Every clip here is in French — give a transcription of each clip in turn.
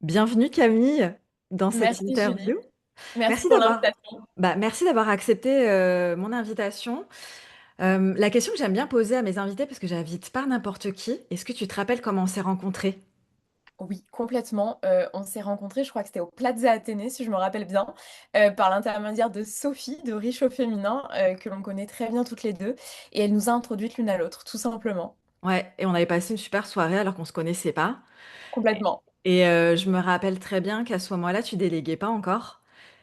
Bienvenue Camille dans cette Merci Julie. interview. Merci Merci pour d'avoir l'invitation. merci d'avoir accepté mon invitation. La question que j'aime bien poser à mes invités, parce que j'invite pas n'importe qui, est-ce que tu te rappelles comment on s'est rencontrés? Oui, complètement. On s'est rencontrés, je crois que c'était au Plaza Athénée, si je me rappelle bien, par l'intermédiaire de Sophie de Riche au féminin, que l'on connaît très bien toutes les deux. Et elle nous a introduites l'une à l'autre, tout simplement. Ouais, et on avait passé une super soirée alors qu'on se connaissait pas. Complètement. Et je me rappelle très bien qu'à ce moment-là, tu déléguais pas encore.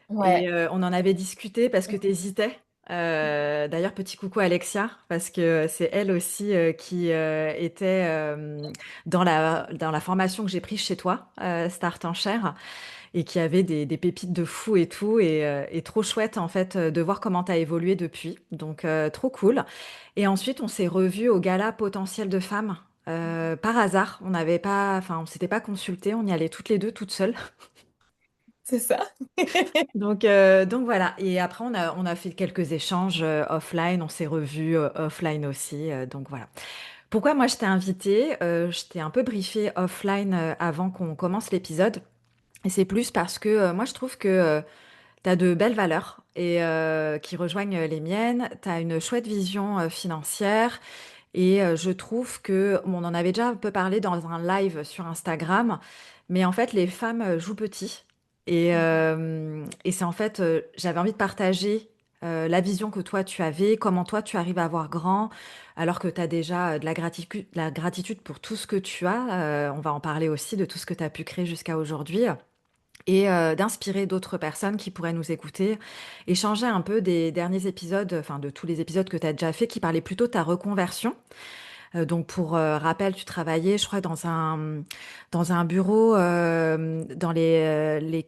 Et Ouais. on en avait discuté parce que tu hésitais. D'ailleurs, petit coucou à Alexia, parce que c'est elle aussi qui était dans la formation que j'ai prise chez toi, Start en Chair, et qui avait des pépites de fou et tout, et trop chouette en fait de voir comment tu as évolué depuis. Donc, trop cool. Et ensuite, on s'est revus au gala potentiel de femmes. Par hasard, on n'avait pas, enfin, on s'était pas consulté, on y allait toutes les deux, toutes seules. C'est ça. Donc voilà. Et après, on a fait quelques échanges offline. On s'est revus offline aussi. Donc voilà. Pourquoi moi je t'ai invité? Je t'ai un peu briefé offline avant qu'on commence l'épisode. Et c'est plus parce que moi je trouve que tu as de belles valeurs et qui rejoignent les miennes. Tu as une chouette vision financière. Et je trouve que, bon, on en avait déjà un peu parlé dans un live sur Instagram, mais en fait, les femmes jouent petit. Et c'est en fait, j'avais envie de partager la vision que toi tu avais, comment toi tu arrives à voir grand, alors que tu as déjà de la gratitude pour tout ce que tu as. On va en parler aussi de tout ce que tu as pu créer jusqu'à aujourd'hui et d'inspirer d'autres personnes qui pourraient nous écouter, échanger un peu des derniers épisodes, enfin de tous les épisodes que tu as déjà fait qui parlaient plutôt de ta reconversion. Donc pour rappel, tu travaillais, je crois, dans un bureau dans des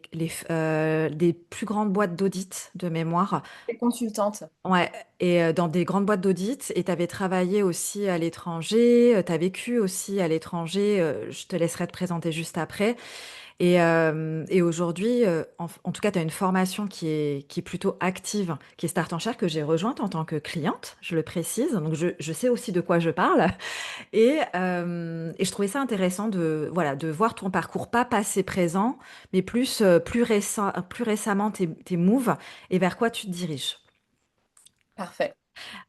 plus grandes boîtes d'audit de mémoire. Et consultante. Ouais, et dans des grandes boîtes d'audit. Et tu avais travaillé aussi à l'étranger, tu as vécu aussi à l'étranger. Je te laisserai te présenter juste après. Et aujourd'hui, en tout cas, tu as une formation qui est plutôt active, qui est Start en Chair, que j'ai rejointe en tant que cliente, je le précise. Donc, je sais aussi de quoi je parle. Et je trouvais ça intéressant de, voilà, de voir ton parcours, pas passé présent, mais plus récemment tes moves et vers quoi tu te diriges. Parfait.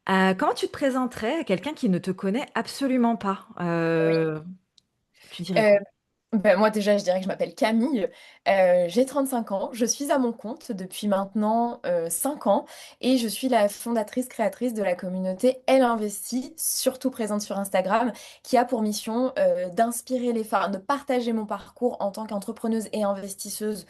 Comment tu te présenterais à quelqu'un qui ne te connaît absolument pas? Oui. Tu dirais quoi? Ben, moi déjà, je dirais que je m'appelle Camille, j'ai 35 ans, je suis à mon compte depuis maintenant 5 ans et je suis la fondatrice créatrice de la communauté Elle Investit, surtout présente sur Instagram, qui a pour mission d'inspirer les femmes, de partager mon parcours en tant qu'entrepreneuse et investisseuse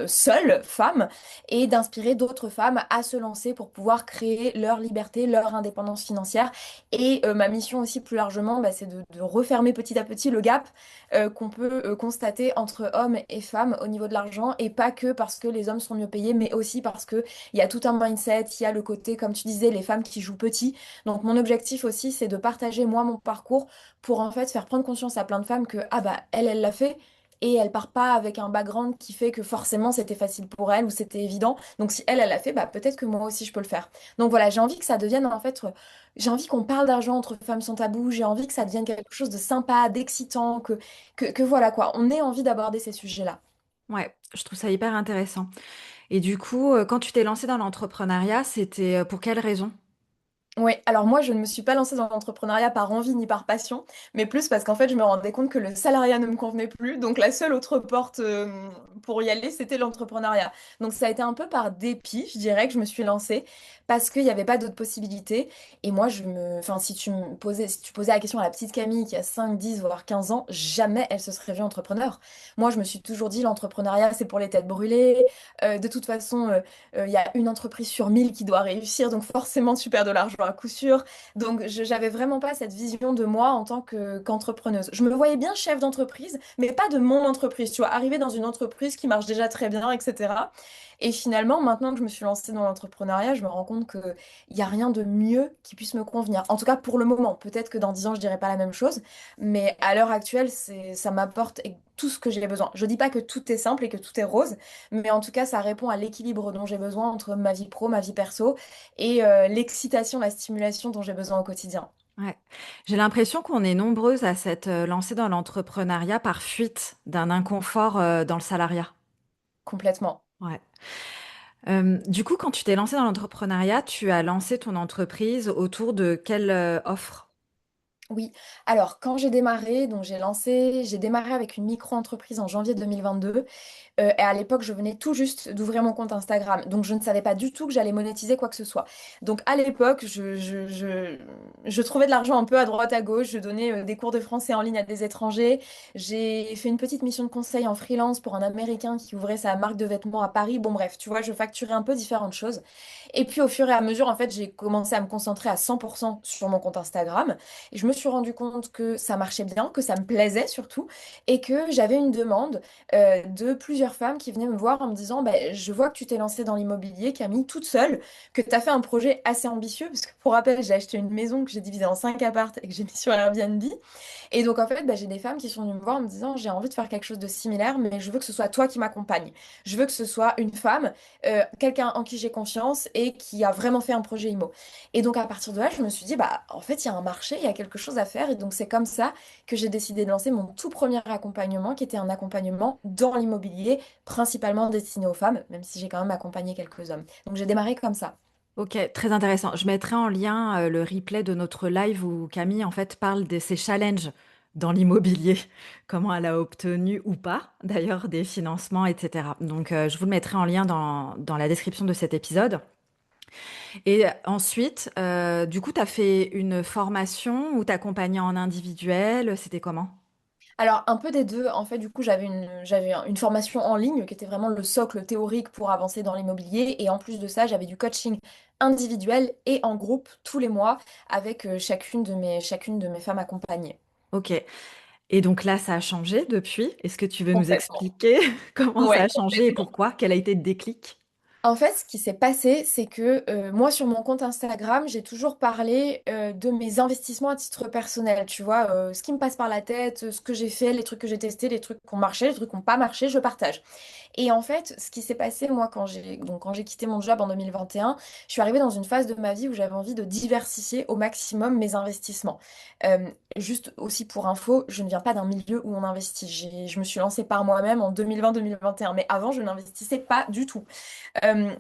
seule, femme, et d'inspirer d'autres femmes à se lancer pour pouvoir créer leur liberté, leur indépendance financière. Et ma mission aussi plus largement, bah, c'est de refermer petit à petit le gap qu'on peut constater entre hommes et femmes au niveau de l'argent et pas que parce que les hommes sont mieux payés, mais aussi parce que il y a tout un mindset, il y a le côté, comme tu disais, les femmes qui jouent petit. Donc mon objectif aussi, c'est de partager moi mon parcours pour en fait faire prendre conscience à plein de femmes que ah bah elle l'a fait. Et elle part pas avec un background qui fait que forcément c'était facile pour elle ou c'était évident. Donc si elle l'a fait, bah peut-être que moi aussi je peux le faire. Donc voilà, j'ai envie que ça devienne en fait, j'ai envie qu'on parle d'argent entre femmes sans tabou. J'ai envie que ça devienne quelque chose de sympa, d'excitant, que voilà quoi, on ait envie d'aborder ces sujets-là. Ouais, je trouve ça hyper intéressant. Et du coup, quand tu t'es lancée dans l'entrepreneuriat, c'était pour quelle raison? Oui, alors moi je ne me suis pas lancée dans l'entrepreneuriat par envie ni par passion, mais plus parce qu'en fait je me rendais compte que le salariat ne me convenait plus, donc la seule autre porte pour y aller c'était l'entrepreneuriat. Donc ça a été un peu par dépit, je dirais, que je me suis lancée parce qu'il n'y avait pas d'autres possibilités. Et moi enfin si tu posais la question à la petite Camille qui a 5, 10 voire 15 ans, jamais elle se serait vue entrepreneur. Moi je me suis toujours dit l'entrepreneuriat c'est pour les têtes brûlées. De toute façon il y a une entreprise sur 1000 qui doit réussir, donc forcément tu perds de l'argent à coup sûr. Donc j'avais vraiment pas cette vision de moi en tant qu'entrepreneuse. Je me voyais bien chef d'entreprise, mais pas de mon entreprise, tu vois, arriver dans une entreprise qui marche déjà très bien, etc. Et finalement, maintenant que je me suis lancée dans l'entrepreneuriat, je me rends compte qu'il n'y a rien de mieux qui puisse me convenir. En tout cas, pour le moment. Peut-être que dans 10 ans, je dirai pas la même chose, mais à l'heure actuelle, ça m'apporte tout ce que j'ai besoin. Je dis pas que tout est simple et que tout est rose, mais en tout cas, ça répond à l'équilibre dont j'ai besoin entre ma vie pro, ma vie perso et l'excitation, la stimulation dont j'ai besoin au quotidien. Ouais. J'ai l'impression qu'on est nombreuses à s'être lancées dans l'entrepreneuriat par fuite d'un inconfort dans le salariat. Complètement. Ouais. Du coup, quand tu t'es lancée dans l'entrepreneuriat, tu as lancé ton entreprise autour de quelle offre? Oui, alors quand j'ai démarré, donc j'ai démarré avec une micro-entreprise en janvier 2022. Et à l'époque, je venais tout juste d'ouvrir mon compte Instagram. Donc, je ne savais pas du tout que j'allais monétiser quoi que ce soit. Donc, à l'époque, je trouvais de l'argent un peu à droite, à gauche. Je donnais des cours de français en ligne à des étrangers. J'ai fait une petite mission de conseil en freelance pour un Américain qui ouvrait sa marque de vêtements à Paris. Bon, bref, tu vois, je facturais un peu différentes choses. Et puis, au fur et à mesure, en fait, j'ai commencé à me concentrer à 100% sur mon compte Instagram. Et je me suis rendu compte que ça marchait bien, que ça me plaisait surtout, et que j'avais une demande de plusieurs femmes qui venaient me voir en me disant bah, je vois que tu t'es lancée dans l'immobilier, Camille, toute seule, que tu as fait un projet assez ambitieux, parce que pour rappel, j'ai acheté une maison que j'ai divisée en 5 appartes et que j'ai mis sur Airbnb. Et donc, en fait, bah, j'ai des femmes qui sont venues me voir en me disant, j'ai envie de faire quelque chose de similaire, mais je veux que ce soit toi qui m'accompagne. Je veux que ce soit une femme, quelqu'un en qui j'ai confiance et qui a vraiment fait un projet IMO. Et donc, à partir de là, je me suis dit, bah, en fait, il y a un marché, il y a quelque chose à faire. Et donc, c'est comme ça que j'ai décidé de lancer mon tout premier accompagnement, qui était un accompagnement dans l'immobilier, principalement destiné aux femmes, même si j'ai quand même accompagné quelques hommes. Donc, j'ai démarré comme ça. Ok, très intéressant. Je mettrai en lien le replay de notre live où Camille en fait parle de ses challenges dans l'immobilier, comment elle a obtenu ou pas d'ailleurs des financements, etc. Donc je vous le mettrai en lien dans la description de cet épisode. Et ensuite, du coup, tu as fait une formation ou t'accompagnais en individuel, c'était comment? Alors, un peu des deux. En fait, du coup, j'avais une formation en ligne qui était vraiment le socle théorique pour avancer dans l'immobilier. Et en plus de ça, j'avais du coaching individuel et en groupe tous les mois avec chacune de mes femmes accompagnées. Ok. Et donc là, ça a changé depuis. Est-ce que tu veux nous Complètement. expliquer comment ça Ouais. a changé et pourquoi? Quel a été le déclic? En fait, ce qui s'est passé, c'est que moi, sur mon compte Instagram, j'ai toujours parlé de mes investissements à titre personnel. Tu vois, ce qui me passe par la tête, ce que j'ai fait, les trucs que j'ai testés, les trucs qui ont marché, les trucs qui n'ont pas marché, je partage. Et en fait, ce qui s'est passé, moi, quand j'ai quitté mon job en 2021, je suis arrivée dans une phase de ma vie où j'avais envie de diversifier au maximum mes investissements. Euh, Juste aussi pour info, je ne viens pas d'un milieu où on investit. Je me suis lancée par moi-même en 2020-2021, mais avant, je n'investissais pas du tout.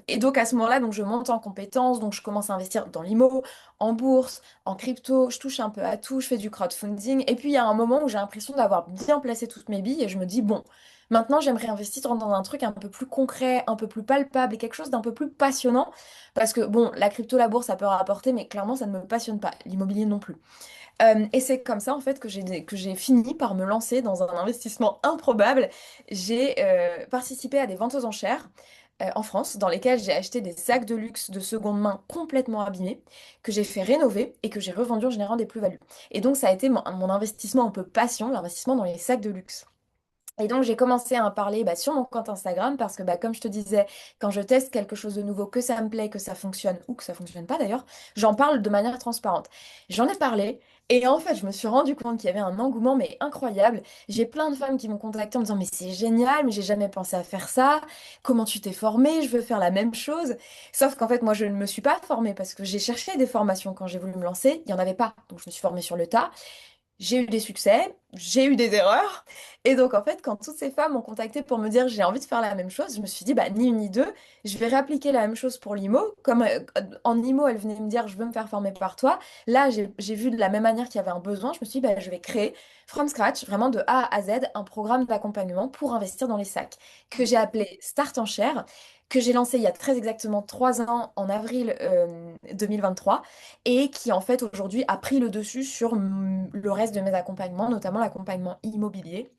Et donc à ce moment-là, donc je monte en compétences, donc je commence à investir dans l'IMO, en bourse, en crypto, je touche un peu à tout, je fais du crowdfunding. Et puis il y a un moment où j'ai l'impression d'avoir bien placé toutes mes billes et je me dis, bon, maintenant j'aimerais investir dans un truc un peu plus concret, un peu plus palpable et quelque chose d'un peu plus passionnant. Parce que bon, la crypto, la bourse, ça peut rapporter, mais clairement ça ne me passionne pas, l'immobilier non plus. Et c'est comme ça en fait que j'ai fini par me lancer dans un investissement improbable. J'ai participé à des ventes aux enchères en France dans lesquelles j'ai acheté des sacs de luxe de seconde main complètement abîmés que j'ai fait rénover et que j'ai revendu en générant des plus-values. Et donc ça a été mon investissement un peu passion, l'investissement dans les sacs de luxe. Et donc, j'ai commencé à en parler sur mon compte Instagram parce que, comme je te disais, quand je teste quelque chose de nouveau, que ça me plaît, que ça fonctionne ou que ça fonctionne pas d'ailleurs, j'en parle de manière transparente. J'en ai parlé et en fait, je me suis rendu compte qu'il y avait un engouement mais incroyable. J'ai plein de femmes qui m'ont contacté en me disant, mais c'est génial, mais j'ai jamais pensé à faire ça. Comment tu t'es formée? Je veux faire la même chose. Sauf qu'en fait, moi, je ne me suis pas formée parce que j'ai cherché des formations quand j'ai voulu me lancer. Il n'y en avait pas. Donc, je me suis formée sur le tas. J'ai eu des succès, j'ai eu des erreurs. Et donc, en fait, quand toutes ces femmes m'ont contacté pour me dire j'ai envie de faire la même chose, je me suis dit, ni une ni deux, je vais réappliquer la même chose pour l'IMO. Comme en IMO, elle venait me dire je veux me faire former par toi. Là, j'ai vu de la même manière qu'il y avait un besoin. Je me suis dit, je vais créer from scratch, vraiment de A à Z, un programme d'accompagnement pour investir dans les sacs que j'ai appelé Start en Chair, que j'ai lancé il y a très exactement 3 ans, en avril 2023 et qui en fait aujourd'hui a pris le dessus sur le reste de mes accompagnements, notamment l'accompagnement immobilier,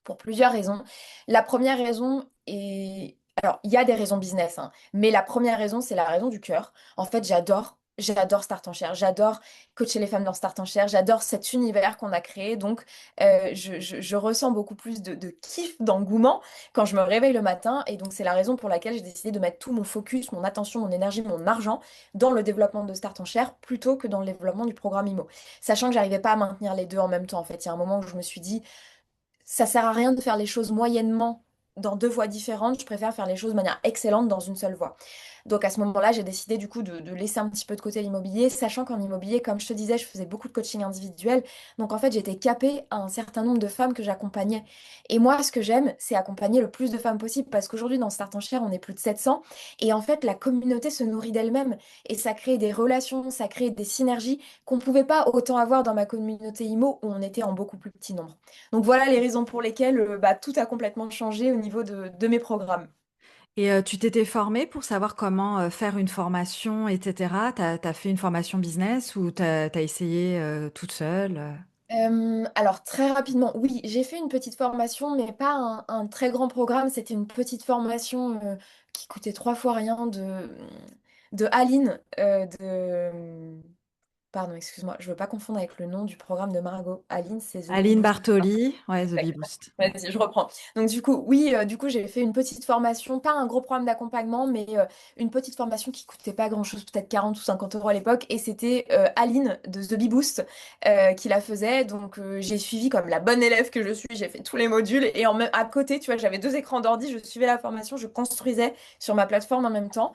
pour plusieurs raisons. La première raison est... Alors, il y a des raisons business, hein, mais la première raison, c'est la raison du cœur. En fait, j'adore Start en Chair, j'adore coacher les femmes dans Start en Chair, j'adore cet univers qu'on a créé, donc je ressens beaucoup plus de kiff, d'engouement quand je me réveille le matin, et donc c'est la raison pour laquelle j'ai décidé de mettre tout mon focus, mon attention, mon énergie, mon argent dans le développement de Start en Chair plutôt que dans le développement du programme IMO. Sachant que j'arrivais pas à maintenir les deux en même temps, en fait. Il y a un moment où je me suis dit, ça sert à rien de faire les choses moyennement dans deux voies différentes, je préfère faire les choses de manière excellente dans une seule voie. Donc à ce moment-là, j'ai décidé du coup de laisser un petit peu de côté l'immobilier, sachant qu'en immobilier, comme je te disais, je faisais beaucoup de coaching individuel. Donc en fait, j'étais capée à un certain nombre de femmes que j'accompagnais. Et moi, ce que j'aime, c'est accompagner le plus de femmes possible parce qu'aujourd'hui, dans Start en Share, on est plus de 700. Et en fait, la communauté se nourrit d'elle-même et ça crée des relations, ça crée des synergies qu'on ne pouvait pas autant avoir dans ma communauté IMO où on était en beaucoup plus petit nombre. Donc voilà les raisons pour lesquelles tout a complètement changé au niveau de mes programmes. Et tu t'étais formée pour savoir comment faire une formation, etc. T'as fait une formation business ou t'as essayé toute seule? Alors très rapidement, oui, j'ai fait une petite formation, mais pas un très grand programme. C'était une petite formation qui coûtait trois fois rien de Aline, pardon, excuse-moi, je veux pas confondre avec le nom du programme de Margot. Aline, c'est The Bee Aline Boost. Bartoli, ouais, The Bee Exactement. Boost. Ouais. Vas-y, je reprends. Donc du coup, oui, du coup, j'ai fait une petite formation, pas un gros programme d'accompagnement, mais une petite formation qui coûtait pas grand-chose, peut-être 40 ou 50 euros à l'époque. Et c'était Aline de The Bee Boost qui la faisait. Donc j'ai suivi comme la bonne élève que je suis, j'ai fait tous les modules. Et à côté, tu vois, j'avais deux écrans d'ordi, je suivais la formation, je construisais sur ma plateforme en même temps.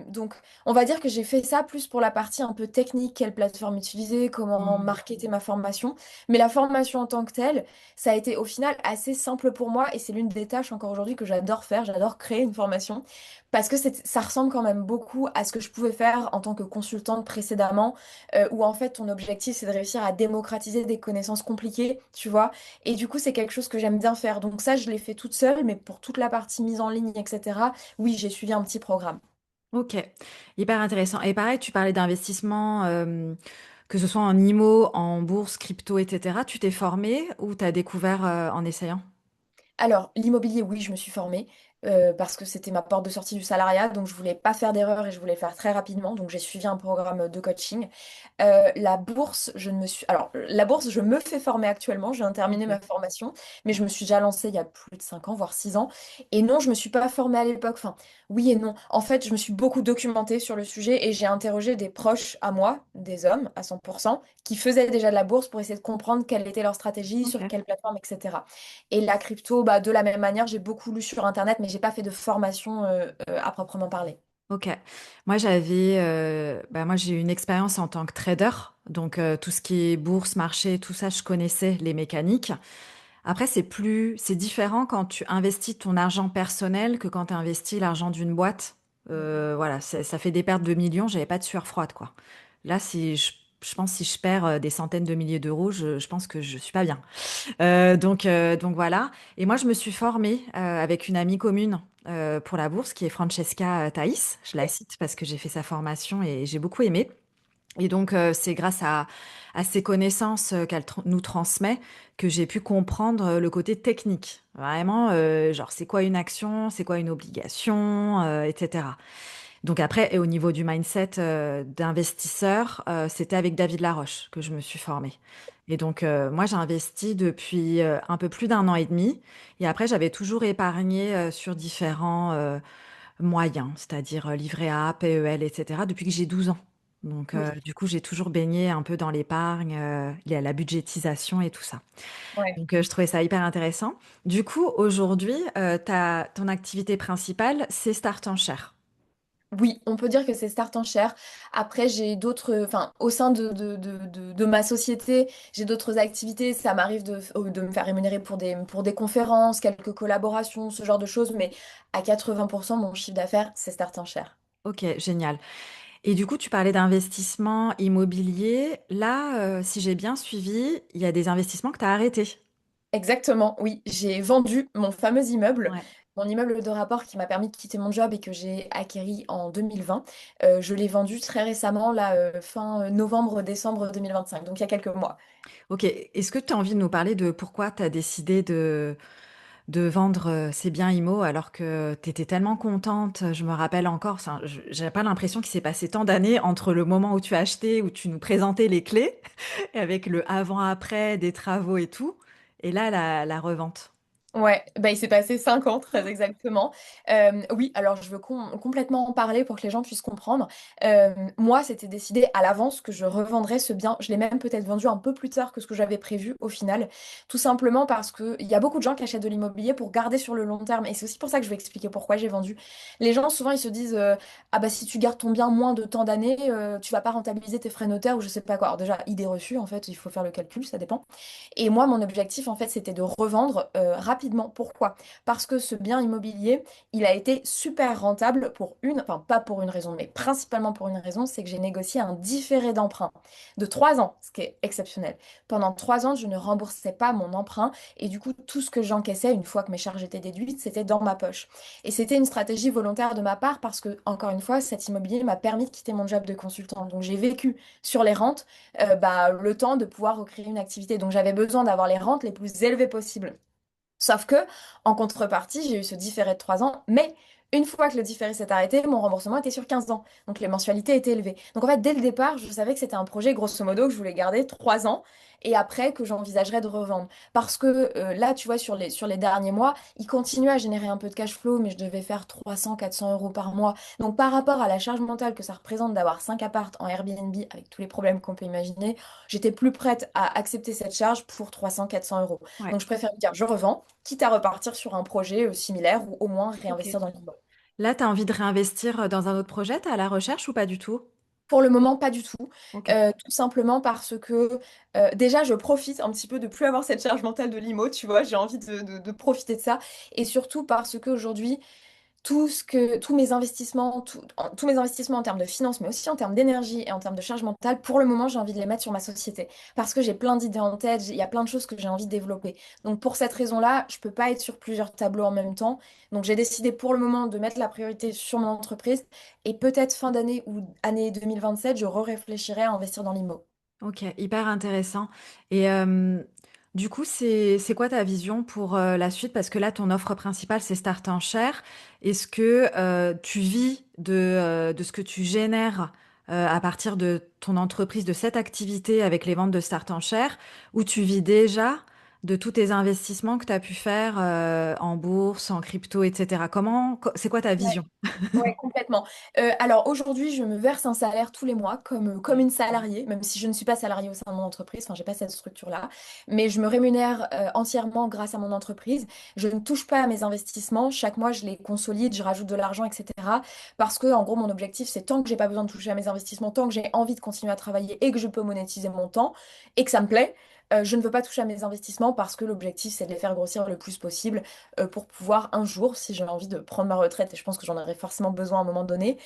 Donc on va dire que j'ai fait ça plus pour la partie un peu technique, quelle plateforme utiliser, comment Mm. marketer ma formation. Mais la formation en tant que telle, ça a été au final assez simple pour moi et c'est l'une des tâches encore aujourd'hui que j'adore faire. J'adore créer une formation parce que ça ressemble quand même beaucoup à ce que je pouvais faire en tant que consultante précédemment, où en fait ton objectif c'est de réussir à démocratiser des connaissances compliquées, tu vois. Et du coup, c'est quelque chose que j'aime bien faire. Donc ça, je l'ai fait toute seule, mais pour toute la partie mise en ligne, etc., oui, j'ai suivi un petit programme. Ok, hyper intéressant. Et pareil, tu parlais d'investissement, que ce soit en IMO, en bourse, crypto, etc. Tu t'es formé ou t'as découvert en essayant? Alors, l'immobilier, oui, je me suis formée parce que c'était ma porte de sortie du salariat, donc je voulais pas faire d'erreur et je voulais le faire très rapidement, donc j'ai suivi un programme de coaching. La bourse, je ne me suis... Alors, la bourse, je me fais former actuellement, je viens de terminer ma Ok. formation, mais je me suis déjà lancée il y a plus de 5 ans, voire 6 ans. Et non, je me suis pas formée à l'époque, enfin, oui et non. En fait, je me suis beaucoup documentée sur le sujet et j'ai interrogé des proches à moi, des hommes à 100%, qui faisaient déjà de la bourse pour essayer de comprendre quelle était leur stratégie, sur Ok. quelle plateforme, etc. Et la crypto, de la même manière, j'ai beaucoup lu sur Internet, mais j'ai pas fait de formation à proprement parler. Ok. Moi j'ai eu une expérience en tant que trader, donc tout ce qui est bourse, marché, tout ça, je connaissais les mécaniques. Après, c'est différent quand tu investis ton argent personnel que quand tu investis l'argent d'une boîte. Voilà, ça fait des pertes de millions, j'avais pas de sueur froide, quoi. Là, je pense si je perds des centaines de milliers d'euros, je pense que je suis pas bien. Donc voilà. Et moi, je me suis formée avec une amie commune pour la bourse qui est Francesca Thaïs. Je la cite parce que j'ai fait sa formation et j'ai beaucoup aimé. Et donc, c'est grâce à ces connaissances qu'elle nous transmet que j'ai pu comprendre le côté technique. Vraiment, genre, c'est quoi une action, c'est quoi une obligation, etc. Donc après, et au niveau du mindset d'investisseur, c'était avec David Laroche que je me suis formée. Et donc, moi, j'ai investi depuis un peu plus d'un an et demi. Et après, j'avais toujours épargné sur différents moyens, c'est-à-dire livret A, PEL, etc., depuis que j'ai 12 ans. Donc, Oui. du coup, j'ai toujours baigné un peu dans l'épargne, la budgétisation et tout ça. Ouais. Donc, je trouvais ça hyper intéressant. Du coup, aujourd'hui, ton activité principale, c'est Start en Share. Oui, on peut dire que c'est Start en Share. Après, j'ai d'autres, enfin, au sein de ma société, j'ai d'autres activités. Ça m'arrive de me faire rémunérer pour des conférences, quelques collaborations, ce genre de choses, mais à 80%, mon chiffre d'affaires, c'est Start en Share. Ok, génial. Et du coup, tu parlais d'investissement immobilier. Là, si j'ai bien suivi, il y a des investissements que tu as arrêtés. Exactement, oui. J'ai vendu mon fameux immeuble, Ouais. mon immeuble de rapport qui m'a permis de quitter mon job et que j'ai acquéri en 2020. Je l'ai vendu très récemment, là, fin novembre-décembre 2025, donc il y a quelques mois. Ok, est-ce que tu as envie de nous parler de pourquoi tu as décidé de vendre ces biens IMO alors que tu étais tellement contente? Je me rappelle encore, j'ai pas l'impression qu'il s'est passé tant d'années entre le moment où tu as acheté, où tu nous présentais les clés, et avec le avant-après des travaux et tout, et là, la revente. Ouais, bah, il s'est passé 5 ans, très exactement. Oui, alors je veux complètement en parler pour que les gens puissent comprendre. Moi, c'était décidé à l'avance que je revendrais ce bien. Je l'ai même peut-être vendu un peu plus tard que ce que j'avais prévu au final. Tout simplement parce qu'il y a beaucoup de gens qui achètent de l'immobilier pour garder sur le long terme. Et c'est aussi pour ça que je vais expliquer pourquoi j'ai vendu. Les gens, souvent, ils se disent ah bah si tu gardes ton bien moins de tant d'années, tu vas pas rentabiliser tes frais notaires ou je sais pas quoi. Alors déjà, idée reçue, en fait, il faut faire le calcul, ça dépend. Et moi, mon objectif, en fait, c'était de revendre rapidement. Pourquoi? Parce que ce bien immobilier, il a été super rentable pour enfin pas pour une raison, mais principalement pour une raison, c'est que j'ai négocié un différé d'emprunt de 3 ans, ce qui est exceptionnel. Pendant 3 ans, je ne remboursais pas mon emprunt et du coup, tout ce que j'encaissais, une fois que mes charges étaient déduites, c'était dans ma poche. Et c'était une stratégie volontaire de ma part parce que, encore une fois, cet immobilier m'a permis de quitter mon job de consultant. Donc j'ai vécu sur les rentes bah, le temps de pouvoir recréer une activité. Donc j'avais besoin d'avoir les rentes les plus élevées possibles. Sauf que, en contrepartie, j'ai eu ce différé de 3 ans, mais une fois que le différé s'est arrêté, mon remboursement était sur 15 ans. Donc les mensualités étaient élevées. Donc en fait, dès le départ, je savais que c'était un projet, grosso modo, que je voulais garder 3 ans et après que j'envisagerais de revendre. Parce que là, tu vois, sur les derniers mois, il continuait à générer un peu de cash flow, mais je devais faire 300-400 € par mois. Donc par rapport à la charge mentale que ça représente d'avoir 5 apparts en Airbnb, avec tous les problèmes qu'on peut imaginer, j'étais plus prête à accepter cette charge pour 300-400 €. Ouais, Donc je préfère me dire, je revends quitte à repartir sur un projet similaire ou au moins ok. réinvestir dans l'immobilier. Là, tu as envie de réinvestir dans un autre projet? Tu à la recherche ou pas du tout? Pour le moment, pas du tout. Ok. Tout simplement parce que déjà, je profite un petit peu de plus avoir cette charge mentale de l'IMO, tu vois, j'ai envie de profiter de ça. Et surtout parce qu'aujourd'hui, tous mes investissements en termes de finances, mais aussi en termes d'énergie et en termes de charge mentale, pour le moment, j'ai envie de les mettre sur ma société. Parce que j'ai plein d'idées en tête, il y a plein de choses que j'ai envie de développer. Donc pour cette raison-là, je peux pas être sur plusieurs tableaux en même temps. Donc j'ai décidé pour le moment de mettre la priorité sur mon entreprise et peut-être fin d'année ou année 2027, je réfléchirai à investir dans l'IMO. Ok, hyper intéressant. Et du coup, c'est quoi ta vision pour la suite? Parce que là, ton offre principale, c'est Start en Share. Est-ce que tu vis de ce que tu génères à partir de ton entreprise, de cette activité avec les ventes de Start en Share, ou tu vis déjà de tous tes investissements que tu as pu faire en bourse, en crypto, etc. C'est quoi ta vision? Ouais, complètement. Alors aujourd'hui, je me verse un salaire tous les mois comme une salariée, même si je ne suis pas salariée au sein de mon entreprise, enfin, j'ai pas cette structure-là, mais je me rémunère entièrement grâce à mon entreprise. Je ne touche pas à mes investissements. Chaque mois, je les consolide, je rajoute de l'argent, etc. Parce que, en gros, mon objectif, c'est tant que j'ai pas besoin de toucher à mes investissements, tant que j'ai envie de continuer à travailler et que je peux monétiser mon temps et que ça me plaît. Je ne veux pas toucher à mes investissements parce que l'objectif, c'est de les faire grossir le plus possible pour pouvoir un jour, si j'ai envie de prendre ma retraite, et je pense que j'en aurai forcément besoin à un moment donné,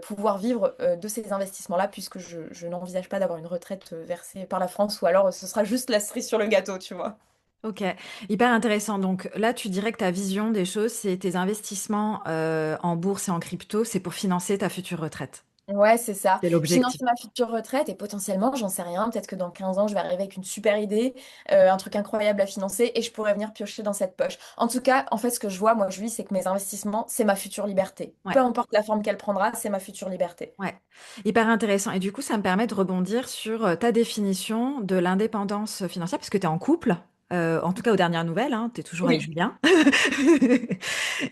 pouvoir vivre de ces investissements-là, puisque je n'envisage pas d'avoir une retraite versée par la France, ou alors ce sera juste la cerise sur le gâteau, tu vois. Ok, hyper intéressant. Donc là, tu dirais que ta vision des choses, c'est tes investissements en bourse et en crypto, c'est pour financer ta future retraite. Ouais, c'est ça. C'est l'objectif. Financer ma future retraite et potentiellement, j'en sais rien, peut-être que dans 15 ans, je vais arriver avec une super idée, un truc incroyable à financer et je pourrais venir piocher dans cette poche. En tout cas, en fait, ce que je vois, moi, je vis, c'est que mes investissements, c'est ma future liberté. Ouais, Peu importe la forme qu'elle prendra, c'est ma future liberté. ouais. Hyper intéressant. Et du coup, ça me permet de rebondir sur ta définition de l'indépendance financière, parce que tu es en couple, en tout cas aux dernières nouvelles, hein, tu es toujours avec Oui. Julien.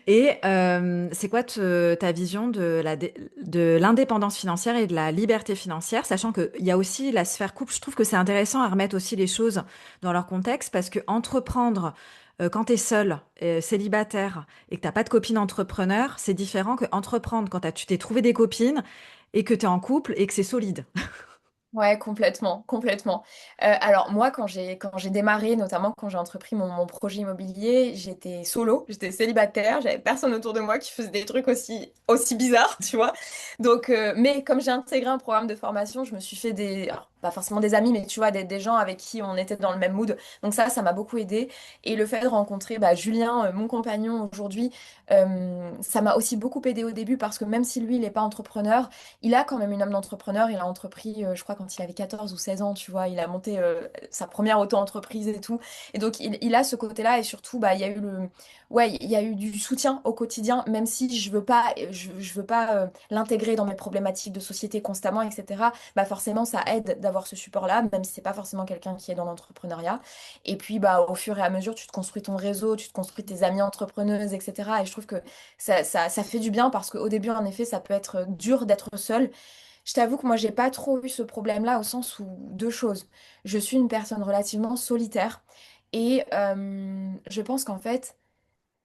Et c'est quoi ta vision de l'indépendance financière et de la liberté financière, sachant qu'il y a aussi la sphère couple. Je trouve que c'est intéressant à remettre aussi les choses dans leur contexte parce que entreprendre quand tu es seul, célibataire et que t'as pas de copine entrepreneur, c'est différent que entreprendre quand tu t'es trouvé des copines et que tu es en couple et que c'est solide. Ouais, complètement, complètement. Alors moi, quand j'ai démarré, notamment quand j'ai entrepris mon projet immobilier, j'étais solo, j'étais célibataire, j'avais personne autour de moi qui faisait des trucs aussi bizarres, tu vois. Donc, mais comme j'ai intégré un programme de formation, je me suis fait alors, pas forcément des amis, mais tu vois, des gens avec qui on était dans le même mood. Donc ça m'a beaucoup aidé. Et le fait de rencontrer bah, Julien, mon compagnon aujourd'hui, ça m'a aussi beaucoup aidé au début parce que même si lui, il n'est pas entrepreneur, il a quand même une âme d'entrepreneur. Il a entrepris, je crois, quand il avait 14 ou 16 ans, tu vois. Il a monté sa première auto-entreprise et tout. Et donc, il a ce côté-là. Et surtout, bah, il y a eu ouais, il y a eu du soutien au quotidien, même si je veux pas l'intégrer dans mes problématiques de société constamment, etc. Bah, forcément, ça aide d'avoir d'avoir ce support-là, même si c'est pas forcément quelqu'un qui est dans l'entrepreneuriat. Et puis, bah, au fur et à mesure, tu te construis ton réseau, tu te construis tes amis entrepreneuses, etc. Et je trouve que ça fait du bien parce qu'au début, en effet, ça peut être dur d'être seul. Je t'avoue que moi, j'ai pas trop eu ce problème-là au sens où deux choses. Je suis une personne relativement solitaire et je pense qu'en fait,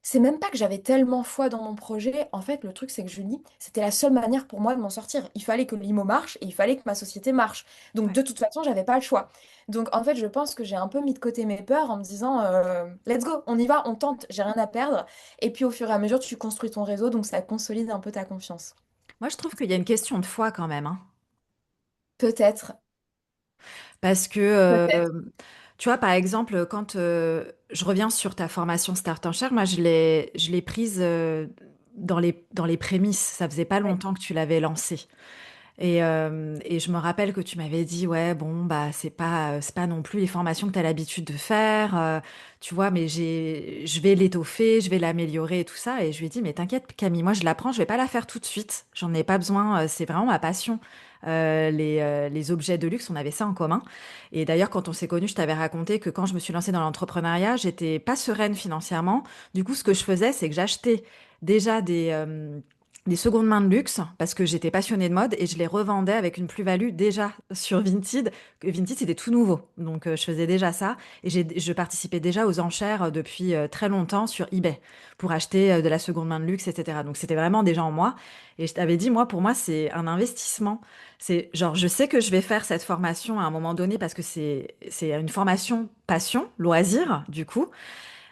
c'est même pas que j'avais tellement foi dans mon projet. En fait, le truc, c'est que Julie, c'était la seule manière pour moi de m'en sortir. Il fallait que l'IMO marche et il fallait que ma société marche. Donc, Ouais. de toute façon, j'avais pas le choix. Donc, en fait, je pense que j'ai un peu mis de côté mes peurs en me disant, let's go, on y va, on tente, j'ai rien à perdre. Et puis, au fur et à mesure, tu construis ton réseau, donc ça consolide un peu ta confiance. Moi, je trouve qu'il y a une question de foi quand même, hein. Peut-être, Parce que, peut-être. tu vois, par exemple, quand je reviens sur ta formation Start en Chair, moi, je l'ai prise dans les prémices. Ça faisait pas Ouais. longtemps que tu l'avais lancée. Et je me rappelle que tu m'avais dit, ouais, bon, bah, c'est pas non plus les formations que tu as l'habitude de faire, tu vois, mais je vais l'étoffer, je vais l'améliorer et tout ça. Et je lui ai dit, mais t'inquiète, Camille, moi, je l'apprends, je vais pas la faire tout de suite. J'en ai pas besoin, c'est vraiment ma passion. Les objets de luxe, on avait ça en commun. Et d'ailleurs, quand on s'est connus, je t'avais raconté que quand je me suis lancée dans l'entrepreneuriat, j'étais pas sereine financièrement. Du coup, ce que je faisais, c'est que j'achetais déjà des secondes mains de luxe parce que j'étais passionnée de mode et je les revendais avec une plus-value déjà sur Vinted. Vinted, c'était tout nouveau. Donc, je faisais déjà ça et je participais déjà aux enchères depuis très longtemps sur eBay pour acheter de la seconde main de luxe, etc. Donc, c'était vraiment déjà en moi. Et je t'avais dit, moi, pour moi, c'est un investissement. C'est genre, je sais que je vais faire cette formation à un moment donné parce que c'est une formation passion, loisir, du coup.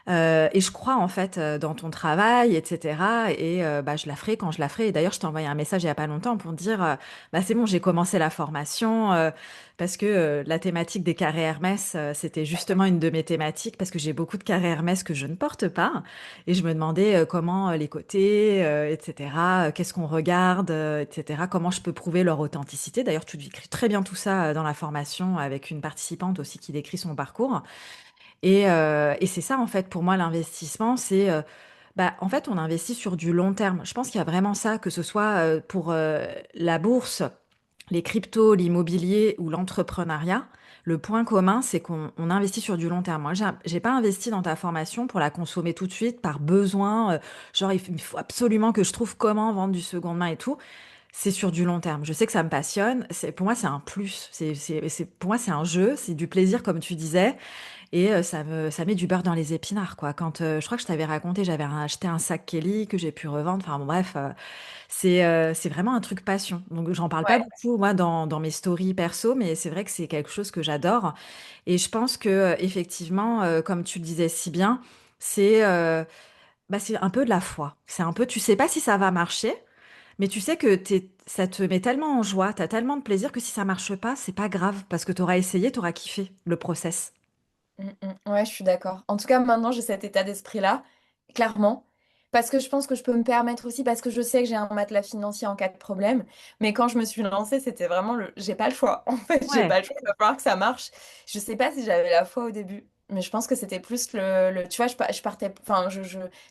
Et je crois en fait dans ton travail, etc. Et bah, je la ferai quand je la ferai. Et d'ailleurs, je t'ai envoyé un message il y a pas longtemps pour dire, bah c'est bon, j'ai commencé la formation parce que la thématique des carrés Hermès, c'était justement une de mes thématiques parce que j'ai beaucoup de carrés Hermès que je ne porte pas. Et je me demandais comment les coter, etc. Qu'est-ce qu'on regarde, etc. Comment je peux prouver leur authenticité. D'ailleurs, tu décris très bien tout ça dans la formation avec une participante aussi qui décrit son parcours. Et c'est ça, en fait, pour moi, l'investissement, c'est, bah, en fait, on investit sur du long terme. Je pense qu'il y a vraiment ça, que ce soit pour la bourse, les cryptos, l'immobilier ou l'entrepreneuriat. Le point commun, c'est qu'on investit sur du long terme. Moi, j'ai pas investi dans ta formation pour la consommer tout de suite par besoin, genre il faut absolument que je trouve comment vendre du seconde main et tout. C'est sur du long terme. Je sais que ça me passionne. Pour moi, c'est un plus. Pour moi, c'est un jeu. C'est du plaisir, comme tu disais. Et ça met du beurre dans les épinards, quoi. Quand je crois que je t'avais raconté, j'avais acheté un sac Kelly que j'ai pu revendre. Enfin bon, bref, c'est vraiment un truc passion. Donc j'en parle pas Ouais. beaucoup moi dans mes stories perso, mais c'est vrai que c'est quelque chose que j'adore. Et je pense que effectivement, comme tu le disais si bien, c'est bah, c'est un peu de la foi. C'est un peu, tu sais pas si ça va marcher, mais tu sais que ça te met tellement en joie, t'as tellement de plaisir que si ça marche pas, c'est pas grave parce que t'auras essayé, t'auras kiffé le process. Ouais, je suis d'accord. En tout cas, maintenant, j'ai cet état d'esprit-là, clairement. Parce que je pense que je peux me permettre aussi, parce que je sais que j'ai un matelas financier en cas de problème. Mais quand je me suis lancée, c'était vraiment le j'ai pas le choix. En fait, j'ai Ouais. pas le choix, il va falloir que ça marche. Je sais pas si j'avais la foi au début, mais je pense que c'était plus tu vois, je partais, enfin,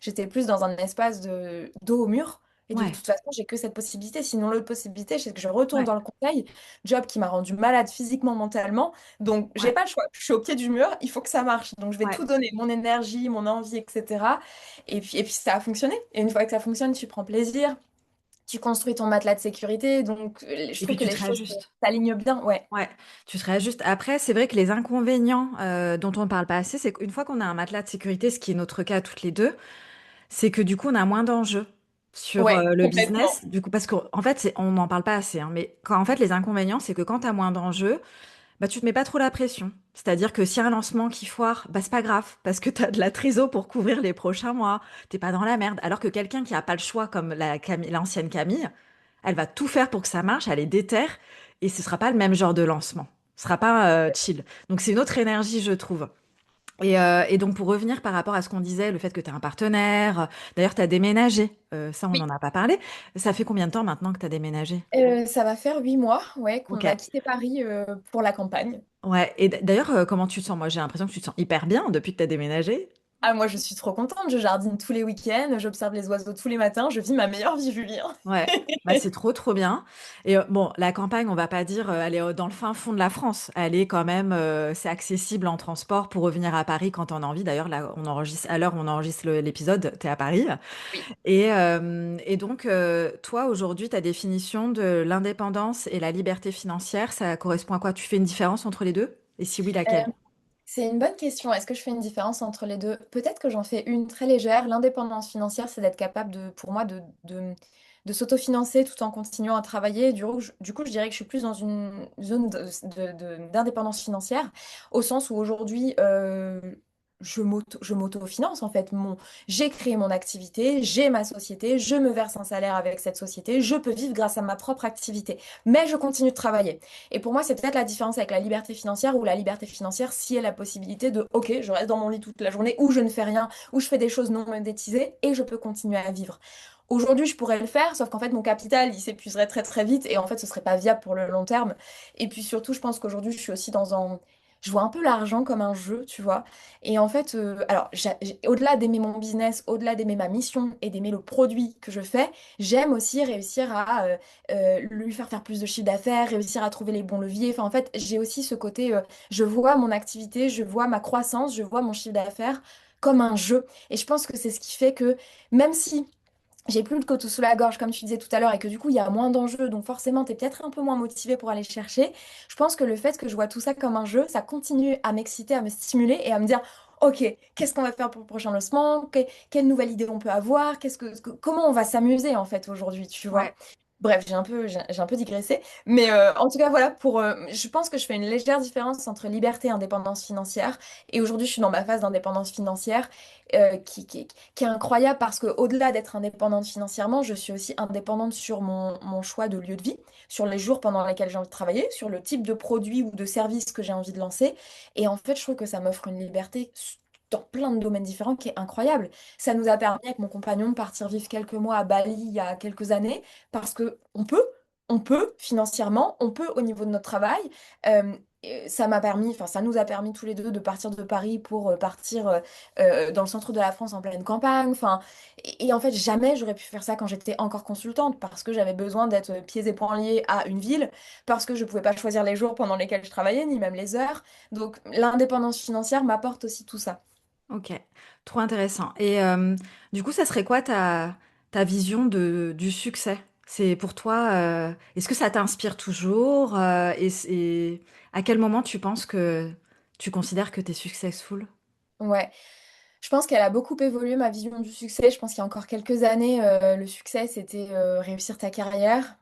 j'étais plus dans un espace de dos au mur. Et de Ouais, toute façon, j'ai que cette possibilité. Sinon, l'autre possibilité, c'est que je retourne ouais, dans le conseil, job qui m'a rendu malade physiquement, mentalement. Donc, j'ai ouais, pas le choix. Je suis au pied du mur, il faut que ça marche. Donc, je vais ouais, tout donner, mon énergie, mon envie, etc. Et puis ça a fonctionné. Et une fois que ça fonctionne, tu prends plaisir, tu construis ton matelas de sécurité. Donc, je et trouve puis que tu les te choses réajustes. s'alignent bien. Ouais. Ouais, tu te réajustes. Après, c'est vrai que les inconvénients dont on ne parle pas assez, c'est qu'une fois qu'on a un matelas de sécurité, ce qui est notre cas toutes les deux, c'est que du coup, on a moins d'enjeux sur Ouais, le complètement. business. Du coup, parce qu'en fait, on n'en parle pas assez, hein, mais en fait, les inconvénients, c'est que quand tu as moins d'enjeux, bah, tu te mets pas trop la pression. C'est-à-dire que s'il y a un lancement qui foire, bah, c'est pas grave, parce que tu as de la trésor pour couvrir les prochains mois. T'es pas dans la merde. Alors que quelqu'un qui a pas le choix, comme l'ancienne Camille, elle va tout faire pour que ça marche, elle est déterre, et ce sera pas le même genre de lancement. Ce sera pas chill. Donc c'est une autre énergie, je trouve. Et donc pour revenir par rapport à ce qu'on disait, le fait que tu as un partenaire, d'ailleurs tu as déménagé, ça on Oui. n'en a pas parlé. Ça fait combien de temps maintenant que tu as déménagé? Ça va faire 8 mois, ouais, Ok. qu'on a quitté Paris pour la campagne. Ouais, et d'ailleurs, comment tu te sens? Moi, j'ai l'impression que tu te sens hyper bien depuis que tu as déménagé. Ah, moi, je suis trop contente. Je jardine tous les week-ends, j'observe les oiseaux tous les matins. Je vis ma meilleure vie, Julie, hein. Ouais, bah c'est trop trop bien. Et bon, la campagne, on va pas dire, elle est dans le fin fond de la France. Elle est quand même, c'est accessible en transport pour revenir à Paris quand on a envie. D'ailleurs, là, on enregistre à l'heure où on enregistre l'épisode, t'es à Paris. Oui. Et donc, toi, aujourd'hui, ta définition de l'indépendance et la liberté financière, ça correspond à quoi? Tu fais une différence entre les deux? Et si oui, Euh, laquelle? c'est une bonne question. Est-ce que je fais une différence entre les deux? Peut-être que j'en fais une très légère. L'indépendance financière, c'est d'être capable de, pour moi, de s'autofinancer tout en continuant à travailler. Du coup, je dirais que je suis plus dans une zone d'indépendance financière, au sens où aujourd'hui, je m'autofinance en fait. J'ai créé mon activité, j'ai ma société, je me verse un salaire avec cette société, je peux vivre grâce à ma propre activité, mais je continue de travailler. Et pour moi, c'est peut-être la différence avec la liberté financière, où la liberté financière, si elle a la possibilité de, ok, je reste dans mon lit toute la journée, ou je ne fais rien, ou je fais des choses non monétisées, et je peux continuer à vivre. Aujourd'hui, je pourrais le faire, sauf qu'en fait, mon capital, il s'épuiserait très très vite, et en fait, ce serait pas viable pour le long terme. Et puis surtout, je pense qu'aujourd'hui, je suis aussi dans un... Je vois un peu l'argent comme un jeu, tu vois. Et en fait, alors, au-delà d'aimer mon business, au-delà d'aimer ma mission et d'aimer le produit que je fais, j'aime aussi réussir à lui faire plus de chiffre d'affaires, réussir à trouver les bons leviers. Enfin, en fait, j'ai aussi ce côté, je vois mon activité, je vois ma croissance, je vois mon chiffre d'affaires comme un jeu. Et je pense que c'est ce qui fait que même si j'ai plus le couteau sous la gorge, comme tu disais tout à l'heure, et que du coup, il y a moins d'enjeux, donc forcément, tu es peut-être un peu moins motivé pour aller chercher. Je pense que le fait que je vois tout ça comme un jeu, ça continue à m'exciter, à me stimuler et à me dire, OK, qu'est-ce qu'on va faire pour le prochain lancement? Quelle nouvelle idée on peut avoir? Comment on va s'amuser en fait aujourd'hui, tu vois? Ouais. Bref, j'ai un peu digressé, mais en tout cas voilà, je pense que je fais une légère différence entre liberté et indépendance financière. Et aujourd'hui, je suis dans ma phase d'indépendance financière qui est incroyable parce que au-delà d'être indépendante financièrement, je suis aussi indépendante sur mon choix de lieu de vie, sur les jours pendant lesquels j'ai envie de travailler, sur le type de produit ou de service que j'ai envie de lancer. Et en fait, je trouve que ça m'offre une liberté dans plein de domaines différents qui est incroyable. Ça nous a permis avec mon compagnon de partir vivre quelques mois à Bali il y a quelques années parce que on peut financièrement, on peut au niveau de notre travail. Et ça m'a permis, enfin ça nous a permis tous les deux de partir de Paris pour partir dans le centre de la France en pleine campagne. Enfin, et en fait, jamais j'aurais pu faire ça quand j'étais encore consultante parce que j'avais besoin d'être pieds et poings liés à une ville, parce que je pouvais pas choisir les jours pendant lesquels je travaillais, ni même les heures. Donc l'indépendance financière m'apporte aussi tout ça. Ok, trop intéressant. Et du coup, ça serait quoi ta vision du succès? C'est pour toi, est-ce que ça t'inspire toujours? Et à quel moment tu penses que tu considères que tu es successful? Ouais. Je pense qu'elle a beaucoup évolué ma vision du succès. Je pense qu'il y a encore quelques années, le succès, c'était réussir ta carrière.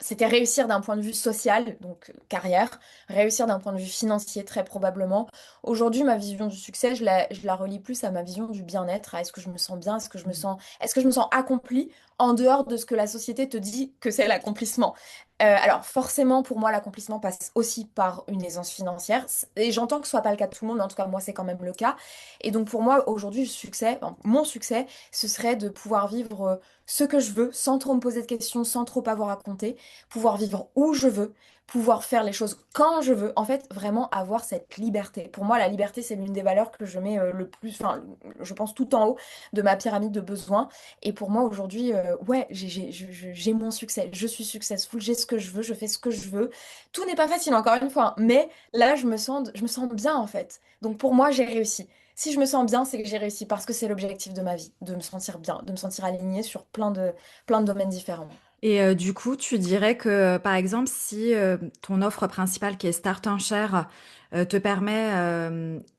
C'était réussir d'un point de vue social, donc carrière, réussir d'un point de vue financier, très probablement. Aujourd'hui, ma vision du succès, je la relie plus à ma vision du bien-être, à est-ce que je me sens bien, est-ce que je me sens accomplie en dehors de ce que la société te dit que c'est l'accomplissement. Alors forcément, pour moi, l'accomplissement passe aussi par une aisance financière. Et j'entends que ce soit pas le cas de tout le monde, mais en tout cas, moi, c'est quand même le cas. Et donc pour moi, aujourd'hui, le succès, enfin, mon succès, ce serait de pouvoir vivre ce que je veux, sans trop me poser de questions, sans trop avoir à compter, pouvoir vivre où je veux, pouvoir faire les choses quand je veux, en fait, vraiment avoir cette liberté. Pour moi, la liberté, c'est l'une des valeurs que je mets le plus, enfin, je pense tout en haut de ma pyramide de besoins. Et pour moi, aujourd'hui, ouais, j'ai mon succès, je suis successful, j'ai ce que je veux, je fais ce que je veux. Tout n'est pas facile, encore une fois, hein, mais là, je me sens bien, en fait. Donc pour moi, j'ai réussi. Si je me sens bien, c'est que j'ai réussi parce que c'est l'objectif de ma vie, de me sentir bien, de me sentir alignée sur plein de domaines différents. Et du coup, tu dirais que, par exemple, si ton offre principale, qui est Start en Share, te permet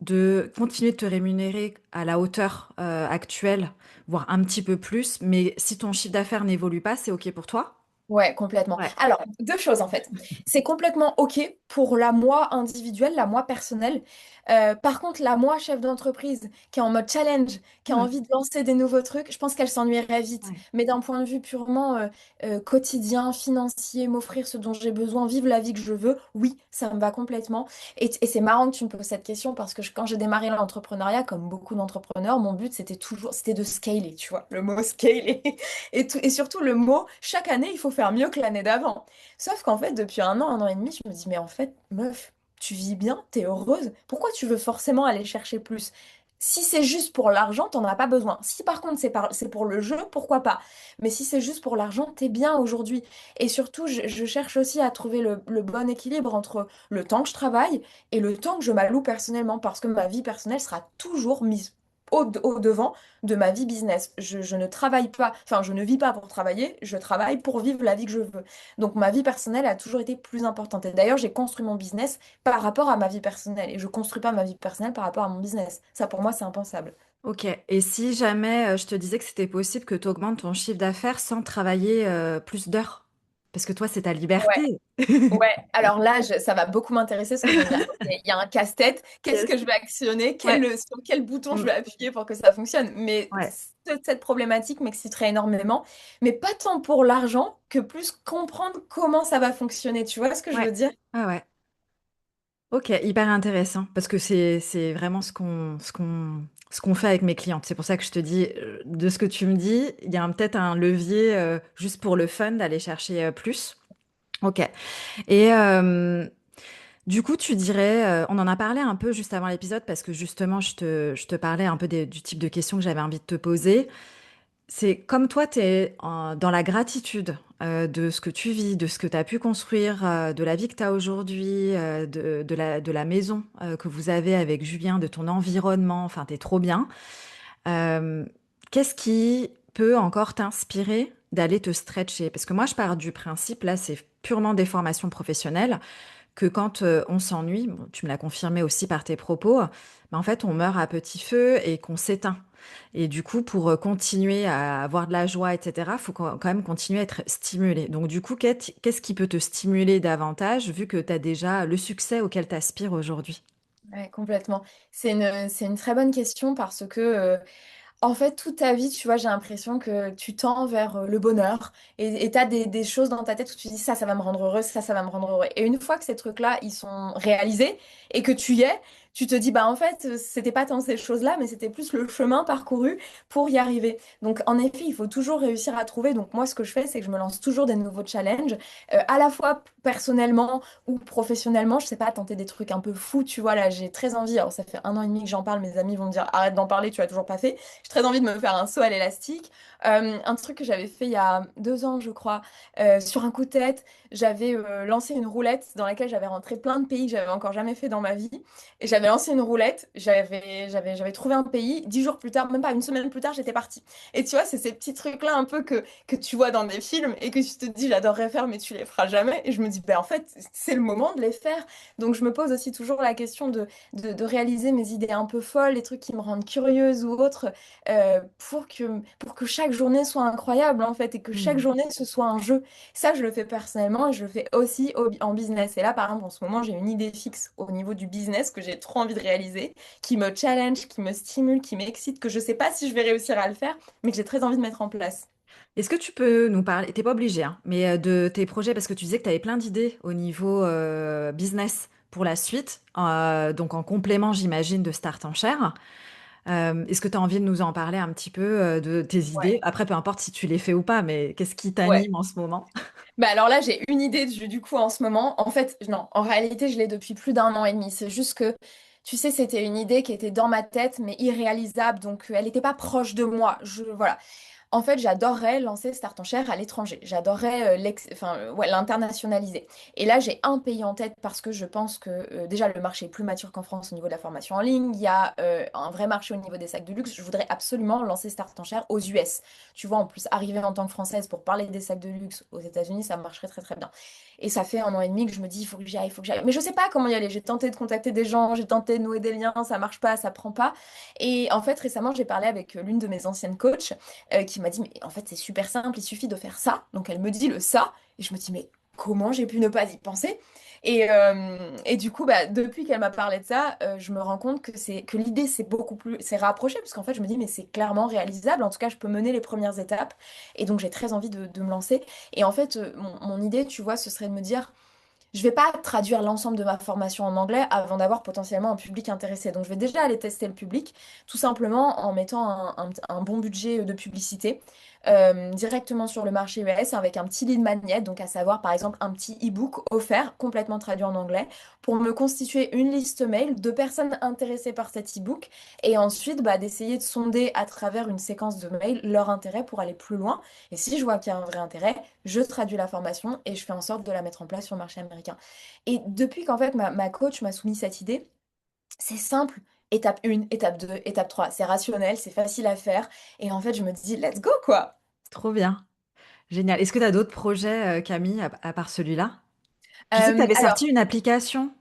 de continuer de te rémunérer à la hauteur actuelle, voire un petit peu plus, mais si ton chiffre d'affaires n'évolue pas, c'est OK pour toi? Ouais, complètement. Ouais. Alors, deux choses en fait. C'est complètement OK pour la moi individuelle, la moi personnelle. Par contre, la moi chef d'entreprise qui est en mode challenge, qui a Hmm. envie de lancer des nouveaux trucs, je pense qu'elle s'ennuierait vite. Ouais. Mais d'un point de vue purement quotidien, financier, m'offrir ce dont j'ai besoin, vivre la vie que je veux, oui, ça me va complètement. Et c'est marrant que tu me poses cette question parce que quand j'ai démarré l'entrepreneuriat, comme beaucoup d'entrepreneurs, mon but c'était de scaler, tu vois, le mot scaler. Et surtout le mot, chaque année, il faut faire mieux que l'année d'avant. Sauf qu'en fait, depuis un an et demi, je me dis, mais en fait, meuf, tu vis bien, t'es heureuse. Pourquoi tu veux forcément aller chercher plus? Si c'est juste pour l'argent, t'en as pas besoin. Si par contre c'est pour le jeu, pourquoi pas? Mais si c'est juste pour l'argent, t'es bien aujourd'hui. Et surtout, je cherche aussi à trouver le bon équilibre entre le temps que je travaille et le temps que je m'alloue personnellement, parce que ma vie personnelle sera toujours mise au devant de ma vie business. Je ne travaille pas, enfin, je ne vis pas pour travailler, je travaille pour vivre la vie que je veux. Donc ma vie personnelle a toujours été plus importante. Et d'ailleurs, j'ai construit mon business par rapport à ma vie personnelle. Et je construis pas ma vie personnelle par rapport à mon business. Ça, pour moi, c'est impensable. Ok. Et si jamais je te disais que c'était possible que tu augmentes ton chiffre d'affaires sans travailler plus d'heures? Parce que toi, c'est ta Ouais, liberté. ouais. Alors là, ça va beaucoup m'intéresser parce que je vais me dire, ok, il y a un casse-tête. Qu'est-ce Yes. que je vais actionner? Ouais. Sur quel bouton je Mm. vais appuyer pour que ça fonctionne? Mais Ouais. cette problématique m'exciterait énormément. Mais pas tant pour l'argent que plus comprendre comment ça va fonctionner. Tu vois ce que je Ouais. veux dire? Ouais, ouais. Ok, hyper intéressant parce que c'est vraiment ce qu'on fait avec mes clientes. C'est pour ça que je te dis de ce que tu me dis, il y a peut-être un levier juste pour le fun d'aller chercher plus. Ok. Et du coup, tu dirais, on en a parlé un peu juste avant l'épisode parce que justement, je te parlais un peu du type de questions que j'avais envie de te poser. C'est comme toi, tu es dans la gratitude de ce que tu vis, de ce que tu as pu construire, de la vie que tu as aujourd'hui, de la maison que vous avez avec Julien, de ton environnement. Enfin, tu es trop bien. Euh, Qu'est-ce qui peut encore t'inspirer d'aller te stretcher? Parce que moi, je pars du principe, là, c'est purement des formations professionnelles que quand on s'ennuie, bon, tu me l'as confirmé aussi par tes propos, mais en fait, on meurt à petit feu et qu'on s'éteint. Et du coup, pour continuer à avoir de la joie, etc., il faut quand même continuer à être stimulé. Donc, du coup, qu'est-ce qui peut te stimuler davantage vu que tu as déjà le succès auquel tu aspires aujourd'hui? Ouais, complètement. C'est une très bonne question parce que en fait, toute ta vie, tu vois, j'ai l'impression que tu tends vers le bonheur et tu as des choses dans ta tête où tu dis ça va me rendre heureuse, ça va me rendre heureux. Et une fois que ces trucs-là, ils sont réalisés et que tu y es, tu te dis, bah en fait, c'était pas tant ces choses-là, mais c'était plus le chemin parcouru pour y arriver. Donc, en effet, il faut toujours réussir à trouver. Donc, moi, ce que je fais, c'est que je me lance toujours des nouveaux challenges, à la fois personnellement ou professionnellement. Je sais pas, tenter des trucs un peu fous, tu vois, là, j'ai très envie. Alors, ça fait 1 an et demi que j'en parle, mes amis vont me dire, arrête d'en parler, tu l'as toujours pas fait. J'ai très envie de me faire un saut à l'élastique. Un truc que j'avais fait il y a 2 ans, je crois, sur un coup de tête, j'avais lancé une roulette dans laquelle j'avais rentré plein de pays que j'avais encore jamais fait dans ma vie. Et j'avais lancé une roulette, j'avais trouvé un pays. 10 jours plus tard, même pas une semaine plus tard, j'étais partie. Et tu vois, c'est ces petits trucs-là un peu que tu vois dans des films et que tu te dis, j'adorerais faire, mais tu les feras jamais. Et je me dis, ben en fait, c'est le moment de les faire. Donc je me pose aussi toujours la question de réaliser mes idées un peu folles, les trucs qui me rendent curieuse ou autre, pour que chaque journée soit incroyable en fait et que chaque Hmm. journée ce soit un jeu. Ça, je le fais personnellement et je le fais aussi en business. Et là, par exemple, en ce moment, j'ai une idée fixe au niveau du business que j'ai trop envie de réaliser, qui me challenge, qui me stimule, qui m'excite, que je sais pas si je vais réussir à le faire, mais que j'ai très envie de mettre en place. Est-ce que tu peux nous parler, t'es pas obligé, hein, mais de tes projets, parce que tu disais que tu avais plein d'idées au niveau business pour la suite, donc en complément, j'imagine, de Start en Chair. Est-ce que tu as envie de nous en parler un petit peu de tes Ouais. idées? Après, peu importe si tu les fais ou pas, mais qu'est-ce qui Ouais. t'anime en ce moment? Bah alors là, j'ai une idée du coup en ce moment. En fait, non, en réalité, je l'ai depuis plus d'1 an et demi. C'est juste que, tu sais, c'était une idée qui était dans ma tête, mais irréalisable. Donc, elle n'était pas proche de moi. Voilà. En fait, j'adorerais lancer Start en Chair à l'étranger. J'adorerais ouais, l'internationaliser. Et là, j'ai un pays en tête parce que je pense que déjà le marché est plus mature qu'en France au niveau de la formation en ligne. Il y a un vrai marché au niveau des sacs de luxe. Je voudrais absolument lancer Start en Chair aux US. Tu vois, en plus, arriver en tant que Française pour parler des sacs de luxe aux États-Unis, ça marcherait très très bien. Et ça fait 1 an et demi que je me dis, il faut que j'y aille, il faut que j'y aille. Mais je sais pas comment y aller. J'ai tenté de contacter des gens, j'ai tenté de nouer des liens, ça marche pas, ça prend pas. Et en fait, récemment, j'ai parlé avec l'une de mes anciennes coachs qui m'a dit, mais en fait, c'est super simple, il suffit de faire ça. Donc, elle me dit le ça, et je me dis, mais comment j'ai pu ne pas y penser? Et du coup, bah, depuis qu'elle m'a parlé de ça, je me rends compte que l'idée, c'est beaucoup plus, c'est rapproché, parce qu'en fait, je me dis, mais c'est clairement réalisable. En tout cas, je peux mener les premières étapes. Et donc, j'ai très envie de me lancer. Et en fait, mon idée, tu vois, ce serait de me dire, je vais pas traduire l'ensemble de ma formation en anglais avant d'avoir potentiellement un public intéressé. Donc je vais déjà aller tester le public, tout simplement en mettant un bon budget de publicité. directement sur le marché US avec un petit lead magnet, donc à savoir par exemple un petit e-book offert, complètement traduit en anglais, pour me constituer une liste mail de personnes intéressées par cet e-book et ensuite bah, d'essayer de sonder à travers une séquence de mails leur intérêt pour aller plus loin. Et si je vois qu'il y a un vrai intérêt, je traduis la formation et je fais en sorte de la mettre en place sur le marché américain. Et depuis qu'en fait ma coach m'a soumis cette idée, c'est simple. Étape 1, étape 2, étape 3. C'est rationnel, c'est facile à faire. Et en fait, je me dis, let's go, quoi. Trop bien. Génial. Est-ce que tu as d'autres projets, Camille, à part celui-là? Je sais que tu avais sorti Alors, une application.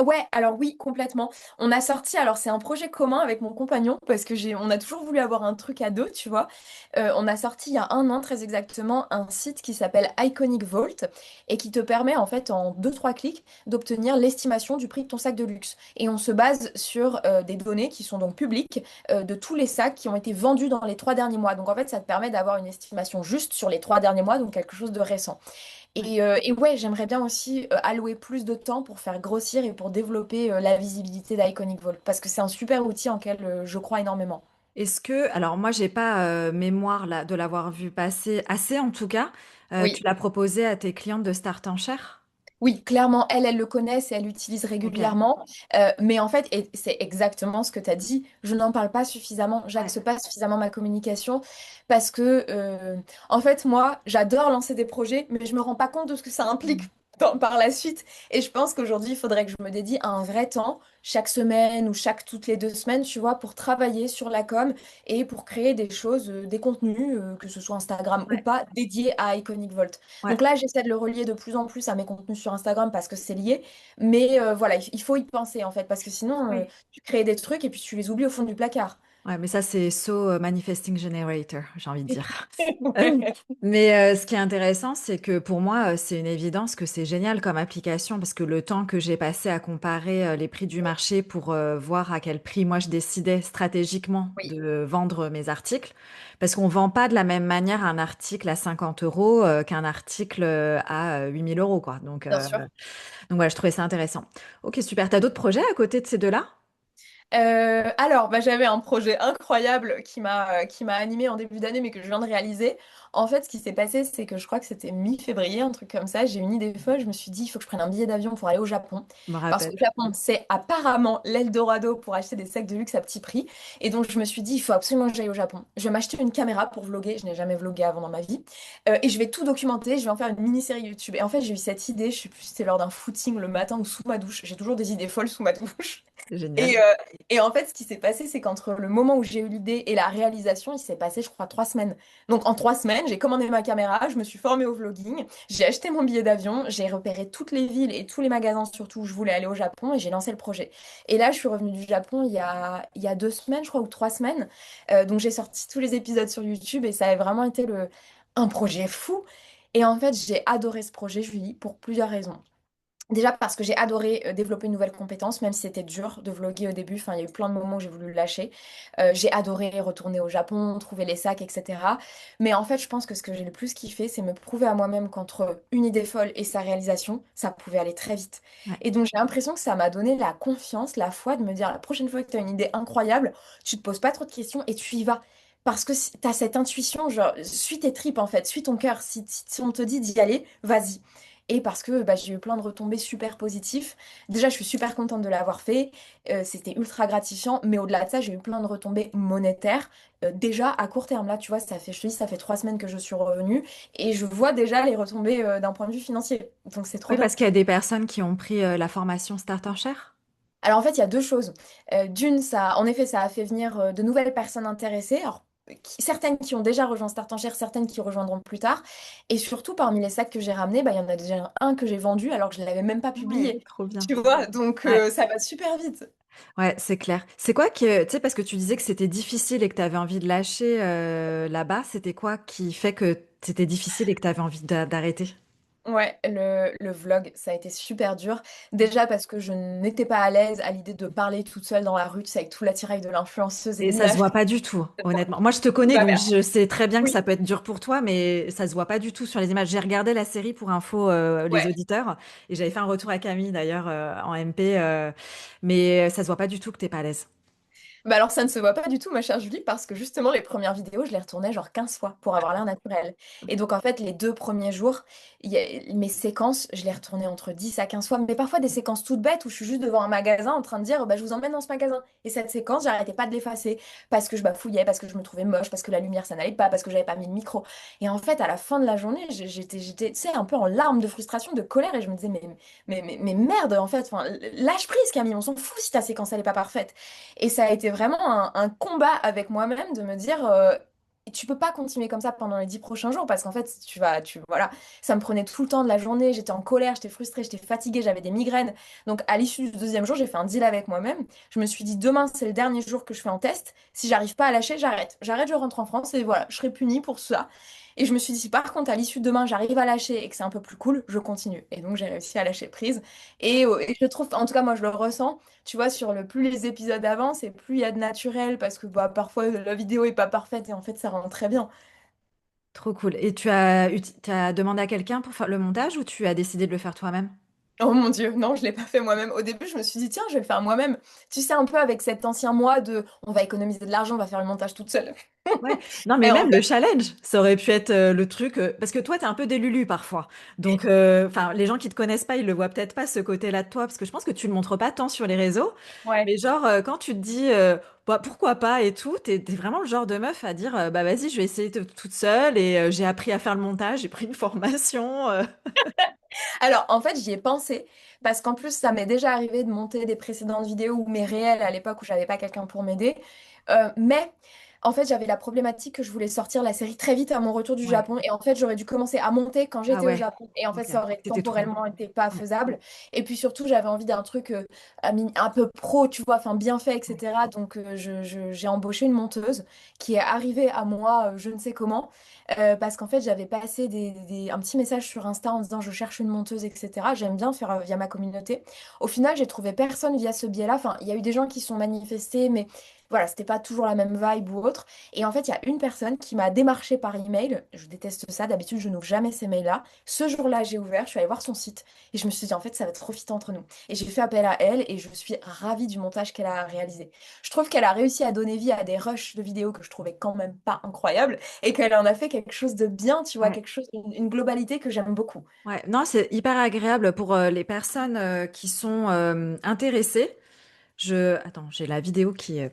ouais, alors oui, complètement. On a sorti, alors c'est un projet commun avec mon compagnon parce que on a toujours voulu avoir un truc à deux, tu vois. On a sorti il y a un an très exactement un site qui s'appelle Iconic Vault et qui te permet en fait en deux trois clics d'obtenir l'estimation du prix de ton sac de luxe. Et on se base sur des données qui sont donc publiques de tous les sacs qui ont été vendus dans les 3 derniers mois. Donc en fait, ça te permet d'avoir une estimation juste sur les 3 derniers mois, donc quelque chose de récent. Ouais. Et ouais, j'aimerais bien aussi allouer plus de temps pour faire grossir et pour développer la visibilité d'Iconic Vault parce que c'est un super outil en lequel je crois énormément. Est-ce que, alors moi, j'ai pas mémoire là, de l'avoir vu passer assez en tout cas. Tu Oui. l'as proposé à tes clientes de Start en Cher? Oui, clairement, elle le connaissent et elle l'utilise Ok. régulièrement. Mais en fait, et c'est exactement ce que tu as dit, je n'en parle pas suffisamment, Ouais. j'axe pas suffisamment ma communication parce que, en fait, moi, j'adore lancer des projets, mais je me rends pas compte de ce que ça implique Mm. par la suite. Et je pense qu'aujourd'hui, il faudrait que je me dédie à un vrai temps, chaque semaine ou chaque toutes les 2 semaines, tu vois, pour travailler sur la com et pour créer des choses, des contenus, que ce soit Instagram ou Ouais. pas, dédiés à Iconic Vault. Ouais. Donc là, j'essaie de le relier de plus en plus à mes contenus sur Instagram parce que c'est lié. Mais voilà, il faut y penser en fait, parce que sinon, Oui. tu crées des trucs et puis tu les oublies au fond du placard. Ouais, mais ça, c'est Manifesting Generator, j'ai envie de dire. Ouais. Mais ce qui est intéressant, c'est que pour moi, c'est une évidence que c'est génial comme application parce que le temps que j'ai passé à comparer les prix du marché pour voir à quel prix moi je décidais stratégiquement Oui, de vendre mes articles, parce qu'on vend pas de la même manière un article à 50 euros qu'un article à 8 000 euros, quoi. bien sûr. Donc voilà, je trouvais ça intéressant. Ok, super. T'as d'autres projets à côté de ces deux-là? Alors, bah, j'avais un projet incroyable qui m'a animée en début d'année, mais que je viens de réaliser. En fait, ce qui s'est passé, c'est que je crois que c'était mi-février, un truc comme ça. J'ai une idée folle. Je me suis dit, il faut que je prenne un billet d'avion pour aller au Japon. Je me Parce que rappelle. le Japon, c'est apparemment l'Eldorado pour acheter des sacs de luxe à petit prix. Et donc, je me suis dit, il faut absolument que j'aille au Japon. Je vais m'acheter une caméra pour vlogger. Je n'ai jamais vlogué avant dans ma vie. Et je vais tout documenter. Je vais en faire une mini-série YouTube. Et en fait, j'ai eu cette idée. Je sais plus si c'était lors d'un footing le matin ou sous ma douche. J'ai toujours des idées folles sous ma douche. C'est génial. Et, en fait, ce qui s'est passé, c'est qu'entre le moment où j'ai eu l'idée et la réalisation, il s'est passé, je crois, 3 semaines. Donc, en 3 semaines, j'ai commandé ma caméra, je me suis formée au vlogging, j'ai acheté mon billet d'avion, j'ai repéré toutes les villes et tous les magasins surtout où je voulais aller au Japon et j'ai lancé le projet. Et là, je suis revenue du Japon il y a 2 semaines, je crois, ou 3 semaines. Donc, j'ai sorti tous les épisodes sur YouTube et ça a vraiment été un projet fou. Et en fait, j'ai adoré ce projet, Julie, pour plusieurs raisons. Déjà parce que j'ai adoré développer une nouvelle compétence, même si c'était dur de vlogger au début. Enfin, il y a eu plein de moments où j'ai voulu le lâcher. J'ai adoré retourner au Japon, trouver les sacs, etc. Mais en fait, je pense que ce que j'ai le plus kiffé, c'est me prouver à moi-même qu'entre une idée folle et sa réalisation, ça pouvait aller très vite. Ouais. Et donc, j'ai l'impression que ça m'a donné la confiance, la foi de me dire la prochaine fois que tu as une idée incroyable, tu te poses pas trop de questions et tu y vas. Parce que tu as cette intuition, genre, suis tes tripes en fait, suis ton cœur. Si on te dit d'y aller, vas-y. Et parce que bah, j'ai eu plein de retombées super positives. Déjà, je suis super contente de l'avoir fait. C'était ultra gratifiant. Mais au-delà de ça, j'ai eu plein de retombées monétaires. Déjà, à court terme, là, tu vois, je te dis, ça fait 3 semaines que je suis revenue. Et je vois déjà les retombées d'un point de vue financier. Donc, c'est trop Oui, bien. parce qu'il y a des personnes qui ont pris la formation Start en Cher. Alors, en fait, il y a deux choses. D'une, en effet, ça a fait venir de nouvelles personnes intéressées. Alors, certaines qui ont déjà rejoint Start en Share, certaines qui rejoindront plus tard. Et surtout, parmi les sacs que j'ai ramenés, bah, il y en a déjà un que j'ai vendu alors que je ne l'avais même pas Ouais, publié. trop bien. Tu vois, donc Ouais, ça va super vite. ouais, c'est clair. C'est quoi que, tu sais, parce que tu disais que c'était difficile et que tu avais envie de lâcher là-bas, c'était quoi qui fait que c'était difficile et que tu avais envie d'arrêter? Ouais, le vlog, ça a été super dur. Déjà parce que je n'étais pas à l'aise à l'idée de parler toute seule dans la rue, tu sais, avec tout l'attirail de l'influenceuse et Et de ça se l'image. voit pas du tout, honnêtement. Moi, je te connais, Bah, donc merci. je sais très bien que ça Oui, peut être dur pour toi, mais ça se voit pas du tout sur les images. J'ai regardé la série pour info, les ouais. auditeurs, et j'avais fait un retour à Camille d'ailleurs en MP, mais ça se voit pas du tout que t'es pas à l'aise. Bah alors ça ne se voit pas du tout, ma chère Julie, parce que justement les premières vidéos, je les retournais genre 15 fois pour avoir l'air naturel. Et donc en fait, les 2 premiers jours, mes séquences, je les retournais entre 10 à 15 fois, mais parfois des séquences toutes bêtes où je suis juste devant un magasin en train de dire bah, je vous emmène dans ce magasin. Et cette séquence, j'arrêtais pas de l'effacer parce que je bafouillais, parce que je me trouvais moche, parce que la lumière ça n'allait pas, parce que j'avais pas mis le micro. Et en fait, à la fin de la journée, j'étais, tu sais, un peu en larmes de frustration, de colère, et je me disais mais merde, en fait, enfin, lâche prise Camille, on s'en fout si ta séquence elle est pas parfaite. Et ça a été vraiment un combat avec moi-même de me dire, tu peux pas continuer comme ça pendant les 10 prochains jours parce qu'en fait, voilà, ça me prenait tout le temps de la journée, j'étais en colère, j'étais frustrée, j'étais fatiguée, j'avais des migraines. Donc à l'issue du deuxième jour, j'ai fait un deal avec moi-même. Je me suis dit, demain, c'est le dernier jour que je fais en test. Si j'arrive pas à lâcher, j'arrête. J'arrête, je rentre en France et voilà, je serai punie pour ça. Et je me suis dit, si par contre, à l'issue de demain, j'arrive à lâcher et que c'est un peu plus cool, je continue. Et donc, j'ai réussi à lâcher prise. Et je trouve, en tout cas, moi, je le ressens. Tu vois, plus les épisodes avancent et plus il y a de naturel parce que bah, parfois la vidéo est pas parfaite et en fait ça rend très bien. Trop cool. Et tu as demandé à quelqu'un pour faire le montage ou tu as décidé de le faire toi-même? Oh mon Dieu, non, je l'ai pas fait moi-même. Au début, je me suis dit, tiens, je vais le faire moi-même. Tu sais, un peu avec cet ancien moi de on va économiser de l'argent, on va faire le montage toute seule. Ouais. Non, mais Et en même le fait, challenge, ça aurait pu être le truc. Parce que toi, t'es un peu des Lulu parfois. Donc, enfin, les gens qui te connaissent pas, ils le voient peut-être pas ce côté-là de toi. Parce que je pense que tu le montres pas tant sur les réseaux. ouais. Mais genre, quand tu te dis bah, pourquoi pas et tout, t'es vraiment le genre de meuf à dire bah vas-y, je vais essayer toute seule et j'ai appris à faire le montage, j'ai pris une formation. Alors, en fait, j'y ai pensé parce qu'en plus, ça m'est déjà arrivé de monter des précédentes vidéos ou mes réels à l'époque où j'avais pas quelqu'un pour m'aider. Mais en fait, j'avais la problématique que je voulais sortir la série très vite à mon retour du Ouais. Japon. Et en fait, j'aurais dû commencer à monter quand Ah j'étais au ouais. Japon. Et en fait, Ok. ça aurait C'était trop. temporellement été pas Ouais. faisable. Et puis surtout, j'avais envie d'un truc un peu pro, tu vois, enfin bien fait, Ouais. etc. Donc, j'ai embauché une monteuse qui est arrivée à moi, je ne sais comment. Parce qu'en fait, j'avais passé un petit message sur Insta en disant je cherche une monteuse, etc. J'aime bien faire via ma communauté. Au final, j'ai trouvé personne via ce biais-là. Enfin, il y a eu des gens qui sont manifestés, mais voilà, c'était pas toujours la même vibe ou autre. Et en fait, il y a une personne qui m'a démarché par email. Je déteste ça. D'habitude, je n'ouvre jamais ces mails-là. Ce jour-là, j'ai ouvert, je suis allée voir son site et je me suis dit en fait, ça va être trop fit entre nous. Et j'ai fait appel à elle et je suis ravie du montage qu'elle a réalisé. Je trouve qu'elle a réussi à donner vie à des rushs de vidéos que je trouvais quand même pas incroyables et qu'elle en a fait quelque chose de bien, tu vois, Ouais. quelque chose, une globalité que j'aime beaucoup. Ouais. Non, c'est hyper agréable pour les personnes qui sont intéressées. Attends, j'ai la vidéo qui. Ouais.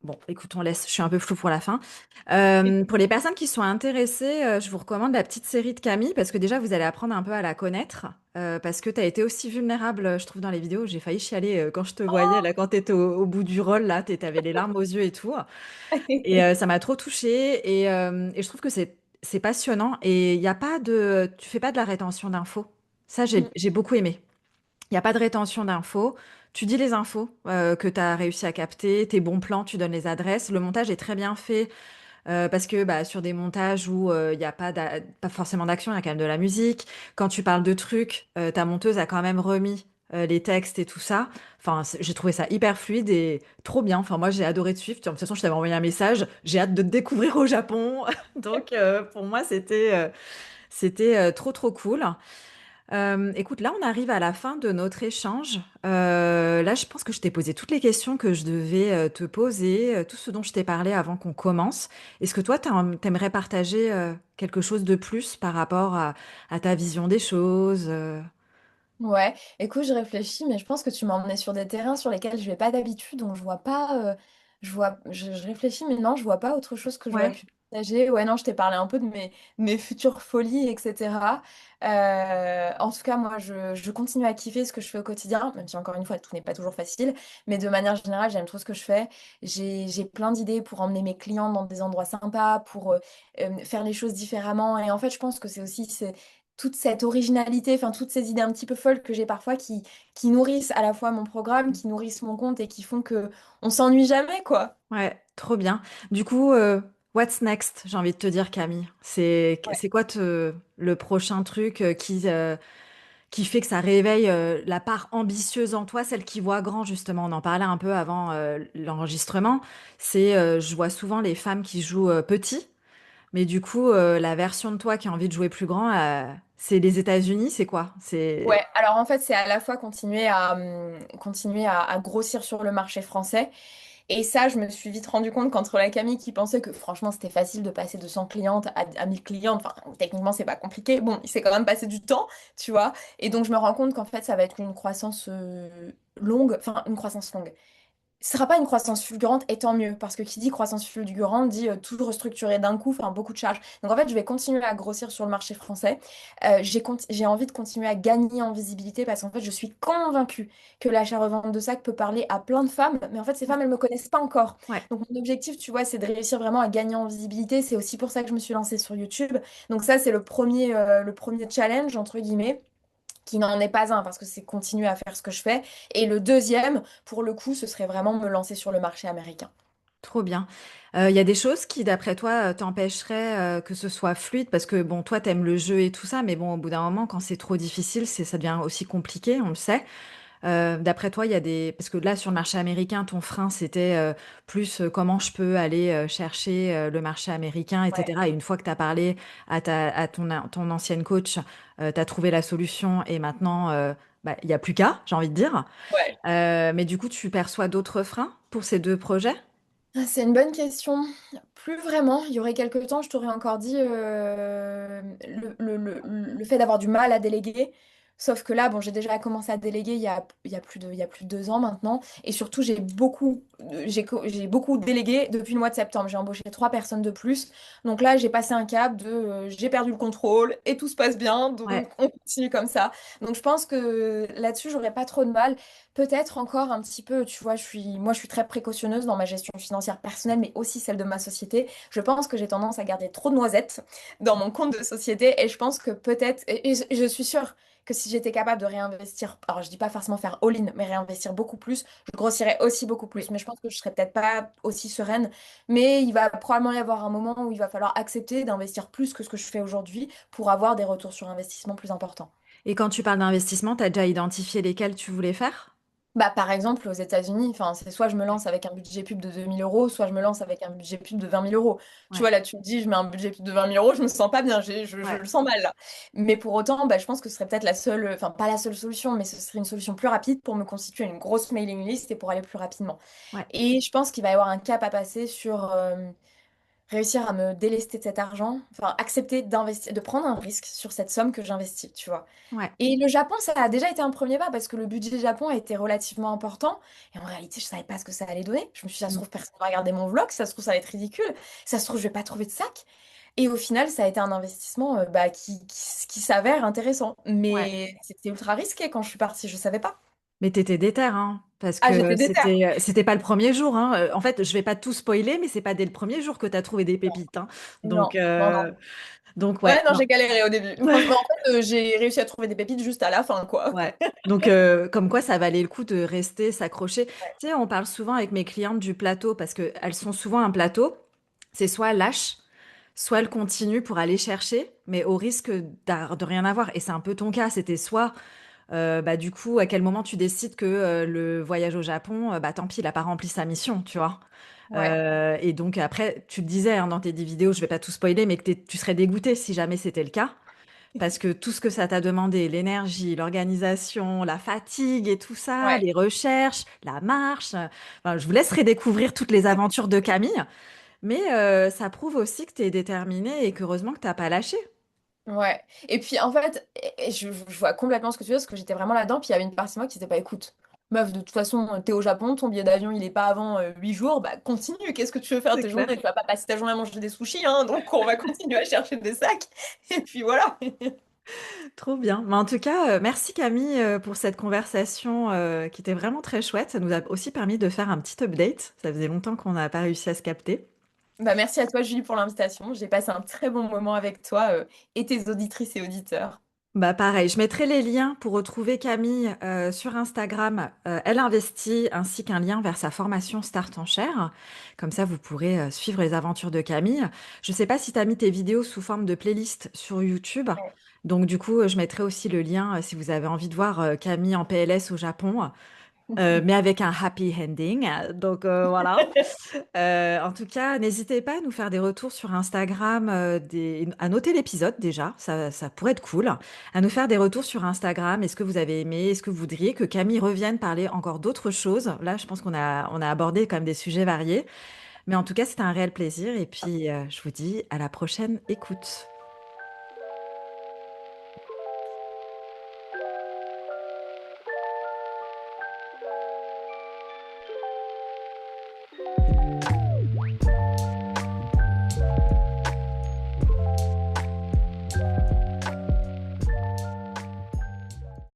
Bon, écoute, on laisse. Je suis un peu floue pour la fin. Pour les personnes qui sont intéressées, je vous recommande la petite série de Camille parce que déjà, vous allez apprendre un peu à la connaître. Parce que tu as été aussi vulnérable, je trouve, dans les vidéos. J'ai failli chialer quand je te voyais, là, quand tu étais au bout du rôle, là, tu avais les larmes aux yeux et tout. Et ça m'a trop touchée. Et je trouve que c'est passionnant. Et il y a pas de. Tu fais pas de la rétention d'infos. Ça, j'ai beaucoup aimé. Il n'y a pas de rétention d'infos. Tu dis les infos que tu as réussi à capter, tes bons plans, tu donnes les adresses. Le montage est très bien fait parce que bah, sur des montages où il n'y a pas forcément d'action, il y a quand même de la musique. Quand tu parles de trucs, ta monteuse a quand même remis les textes et tout ça. Enfin, j'ai trouvé ça hyper fluide et trop bien. Enfin, moi, j'ai adoré te suivre. De toute façon, je t'avais envoyé un message. J'ai hâte de te découvrir au Japon. Donc, pour moi, c'était trop, trop cool. Écoute, là, on arrive à la fin de notre échange. Là, je pense que je t'ai posé toutes les questions que je devais te poser, tout ce dont je t'ai parlé avant qu'on commence. Est-ce que toi, t'aimerais partager quelque chose de plus par rapport à ta vision des choses? Ouais, écoute, je réfléchis, mais je pense que tu m'as emmené sur des terrains sur lesquels je vais pas d'habitude, donc je vois pas. Je réfléchis, mais non, je vois pas autre chose que j'aurais Ouais. pu partager. Ouais, non, je t'ai parlé un peu de mes futures folies, etc. En tout cas, moi, je continue à kiffer ce que je fais au quotidien, même si encore une fois, tout n'est pas toujours facile, mais de manière générale, j'aime trop ce que je fais. J'ai plein d'idées pour emmener mes clients dans des endroits sympas, pour faire les choses différemment. Et en fait, je pense que c'est aussi toute cette originalité, enfin toutes ces idées un petit peu folles que j'ai parfois qui nourrissent à la fois mon programme, qui nourrissent mon compte et qui font que on s'ennuie jamais, quoi. Ouais, trop bien. Du coup, what's next, j'ai envie de te dire, Camille. Ouais. C'est quoi le prochain truc qui fait que ça réveille la part ambitieuse en toi, celle qui voit grand, justement. On en parlait un peu avant l'enregistrement. Je vois souvent les femmes qui jouent petit, mais du coup, la version de toi qui a envie de jouer plus grand, C'est les États-Unis, c'est quoi? C'est Ouais, alors en fait, c'est à la fois continuer à grossir sur le marché français. Et ça, je me suis vite rendu compte qu'entre la Camille qui pensait que franchement c'était facile de passer de 100 clientes à 1000 clientes, enfin techniquement c'est pas compliqué, bon, il s'est quand même passé du temps, tu vois. Et donc je me rends compte qu'en fait ça va être une croissance longue, enfin une croissance longue. Ce sera pas une croissance fulgurante, et tant mieux, parce que qui dit croissance fulgurante dit tout restructurer d'un coup, enfin beaucoup de charges. Donc en fait, je vais continuer à grossir sur le marché français. J'ai envie de continuer à gagner en visibilité parce qu'en fait, je suis convaincue que l'achat-revente de sacs peut parler à plein de femmes, mais en fait, ces femmes, elles me connaissent pas encore. ouais, Donc mon objectif, tu vois, c'est de réussir vraiment à gagner en visibilité. C'est aussi pour ça que je me suis lancée sur YouTube. Donc ça, c'est le premier challenge, entre guillemets qui n'en est pas un parce que c'est continuer à faire ce que je fais. Et le deuxième, pour le coup, ce serait vraiment me lancer sur le marché américain. trop bien. Il y a des choses qui, d'après toi, t'empêcheraient que ce soit fluide parce que bon, toi, t'aimes le jeu et tout ça, mais bon, au bout d'un moment, quand c'est trop difficile, ça devient aussi compliqué, on le sait. D'après toi, il y a des... Parce que là, sur le marché américain, ton frein, c'était plus comment je peux aller chercher le marché américain, Ouais, etc. Et une fois que tu as parlé à ton ancienne coach, tu as trouvé la solution et maintenant, bah, il n'y a plus qu'à, j'ai envie de dire. ouais. Mais du coup, tu perçois d'autres freins pour ces deux projets? Ah, c'est une bonne question. Plus vraiment. Il y aurait quelques temps, je t'aurais encore dit le fait d'avoir du mal à déléguer. Sauf que là, bon, j'ai déjà commencé à déléguer il y a plus de 2 ans maintenant. Et surtout, j'ai beaucoup délégué depuis le mois de septembre. J'ai embauché 3 personnes de plus. Donc là, j'ai passé un cap de j'ai perdu le contrôle et tout se passe bien. Ouais, Donc on continue comme ça. Donc je pense que là-dessus, j'aurais pas trop de mal. Peut-être encore un petit peu, tu vois, moi je suis très précautionneuse dans ma gestion financière personnelle, mais aussi celle de ma société. Je pense que j'ai tendance à garder trop de noisettes dans mon compte de société et je pense que peut-être, et je suis sûre que si j'étais capable de réinvestir, alors je dis pas forcément faire all-in, mais réinvestir beaucoup plus, je grossirais aussi beaucoup oui. plus. Mais je pense que je serais peut-être pas aussi sereine. Mais il va probablement y avoir un moment où il va falloir accepter d'investir plus que ce que je fais aujourd'hui pour avoir des retours sur investissement plus importants. Et quand tu parles d'investissement, tu as déjà identifié lesquels tu voulais faire? Bah, par exemple, aux États-Unis, enfin, c'est soit je me lance avec un budget pub de 2 000 euros, soit je me lance avec un budget pub de 20 000 euros. Tu Ouais, vois, là, tu me dis, je mets un budget pub de 20 000 euros, je me sens pas bien, je ouais, le sens mal, là. Mais pour autant, bah, je pense que ce serait peut-être la seule, enfin, pas la seule solution, mais ce serait une solution plus rapide pour me constituer une grosse mailing list et pour aller plus rapidement. ouais, Et je pense qu'il va y avoir un cap à passer sur réussir à me délester de cet argent, enfin, accepter d'investir, de prendre un risque sur cette somme que j'investis, tu vois. ouais. Et le Japon, ça a déjà été un premier pas parce que le budget Japon a été relativement important. Et en réalité, je savais pas ce que ça allait donner. Je me suis dit, ça se Mm. trouve, personne va regarder mon vlog, ça se trouve, ça va être ridicule, ça se trouve, je vais pas trouver de sac. Et au final, ça a été un investissement bah, qui s'avère intéressant. Ouais. Mais c'était ultra risqué quand je suis partie, je savais pas. Mais t'étais déter, hein, parce Ah, que j'étais déter. c'était pas le premier jour, hein. En fait, je vais pas tout spoiler, mais c'est pas dès le premier jour que t'as trouvé des Non, pépites, hein. non, Donc, non, non. ouais, Ouais, non, non, j'ai galéré au début. Franchement, en fait, j'ai réussi à trouver des pépites juste à la fin, quoi. ouais. Donc, comme quoi, ça valait le coup de rester s'accrocher. Tu sais, on parle souvent avec mes clientes du plateau parce que elles sont souvent un plateau. C'est soit elles lâchent, soit elles continuent pour aller chercher, mais au risque de rien avoir. Et c'est un peu ton cas. C'était soit bah, du coup, à quel moment tu décides que le voyage au Japon, bah, tant pis, il n'a pas rempli sa mission, tu vois. Ouais, Et donc après, tu le disais hein, dans tes 10 vidéos, je vais pas tout spoiler, mais que tu serais dégoûté si jamais c'était le cas. Parce que tout ce que ça t'a demandé, l'énergie, l'organisation, la fatigue et tout ça, ouais. les recherches, la marche, enfin, je vous laisserai découvrir toutes les aventures de Camille. Mais ça prouve aussi que tu es déterminée et qu'heureusement que tu n'as pas lâché. Ouais. Et puis en fait, et je vois complètement ce que tu veux, parce que j'étais vraiment là-dedans, puis il y avait une partie de moi qui disait, bah écoute, meuf, de toute façon, t'es au Japon, ton billet d'avion, il est pas avant 8 jours, bah continue, qu'est-ce que tu veux faire de C'est tes clair. journées? Tu vas pas passer ta journée à manger des sushis, hein, donc on va continuer à chercher des sacs, et puis voilà. Trop bien. Mais en tout cas, merci Camille pour cette conversation qui était vraiment très chouette. Ça nous a aussi permis de faire un petit update. Ça faisait longtemps qu'on n'a pas réussi à se capter. Bah merci à toi, Julie, pour l'invitation. J'ai passé un très bon moment avec toi et tes auditrices et auditeurs. Bah pareil, je mettrai les liens pour retrouver Camille sur Instagram. Elle investit ainsi qu'un lien vers sa formation Start en Chair. Comme ça, vous pourrez suivre les aventures de Camille. Je ne sais pas si tu as mis tes vidéos sous forme de playlist sur YouTube. Donc du coup, je mettrai aussi le lien si vous avez envie de voir Camille en PLS au Japon. mais avec un happy ending. Donc voilà. En tout cas, n'hésitez pas à nous faire des retours sur Instagram, à noter l'épisode déjà, ça pourrait être cool. À nous faire des retours sur Instagram. Est-ce que vous avez aimé? Est-ce que vous voudriez que Camille revienne parler encore d'autres choses? Là, je pense qu'on a abordé quand même des sujets variés. Mais en tout cas, c'était un réel plaisir. Et puis, je vous dis à la prochaine écoute.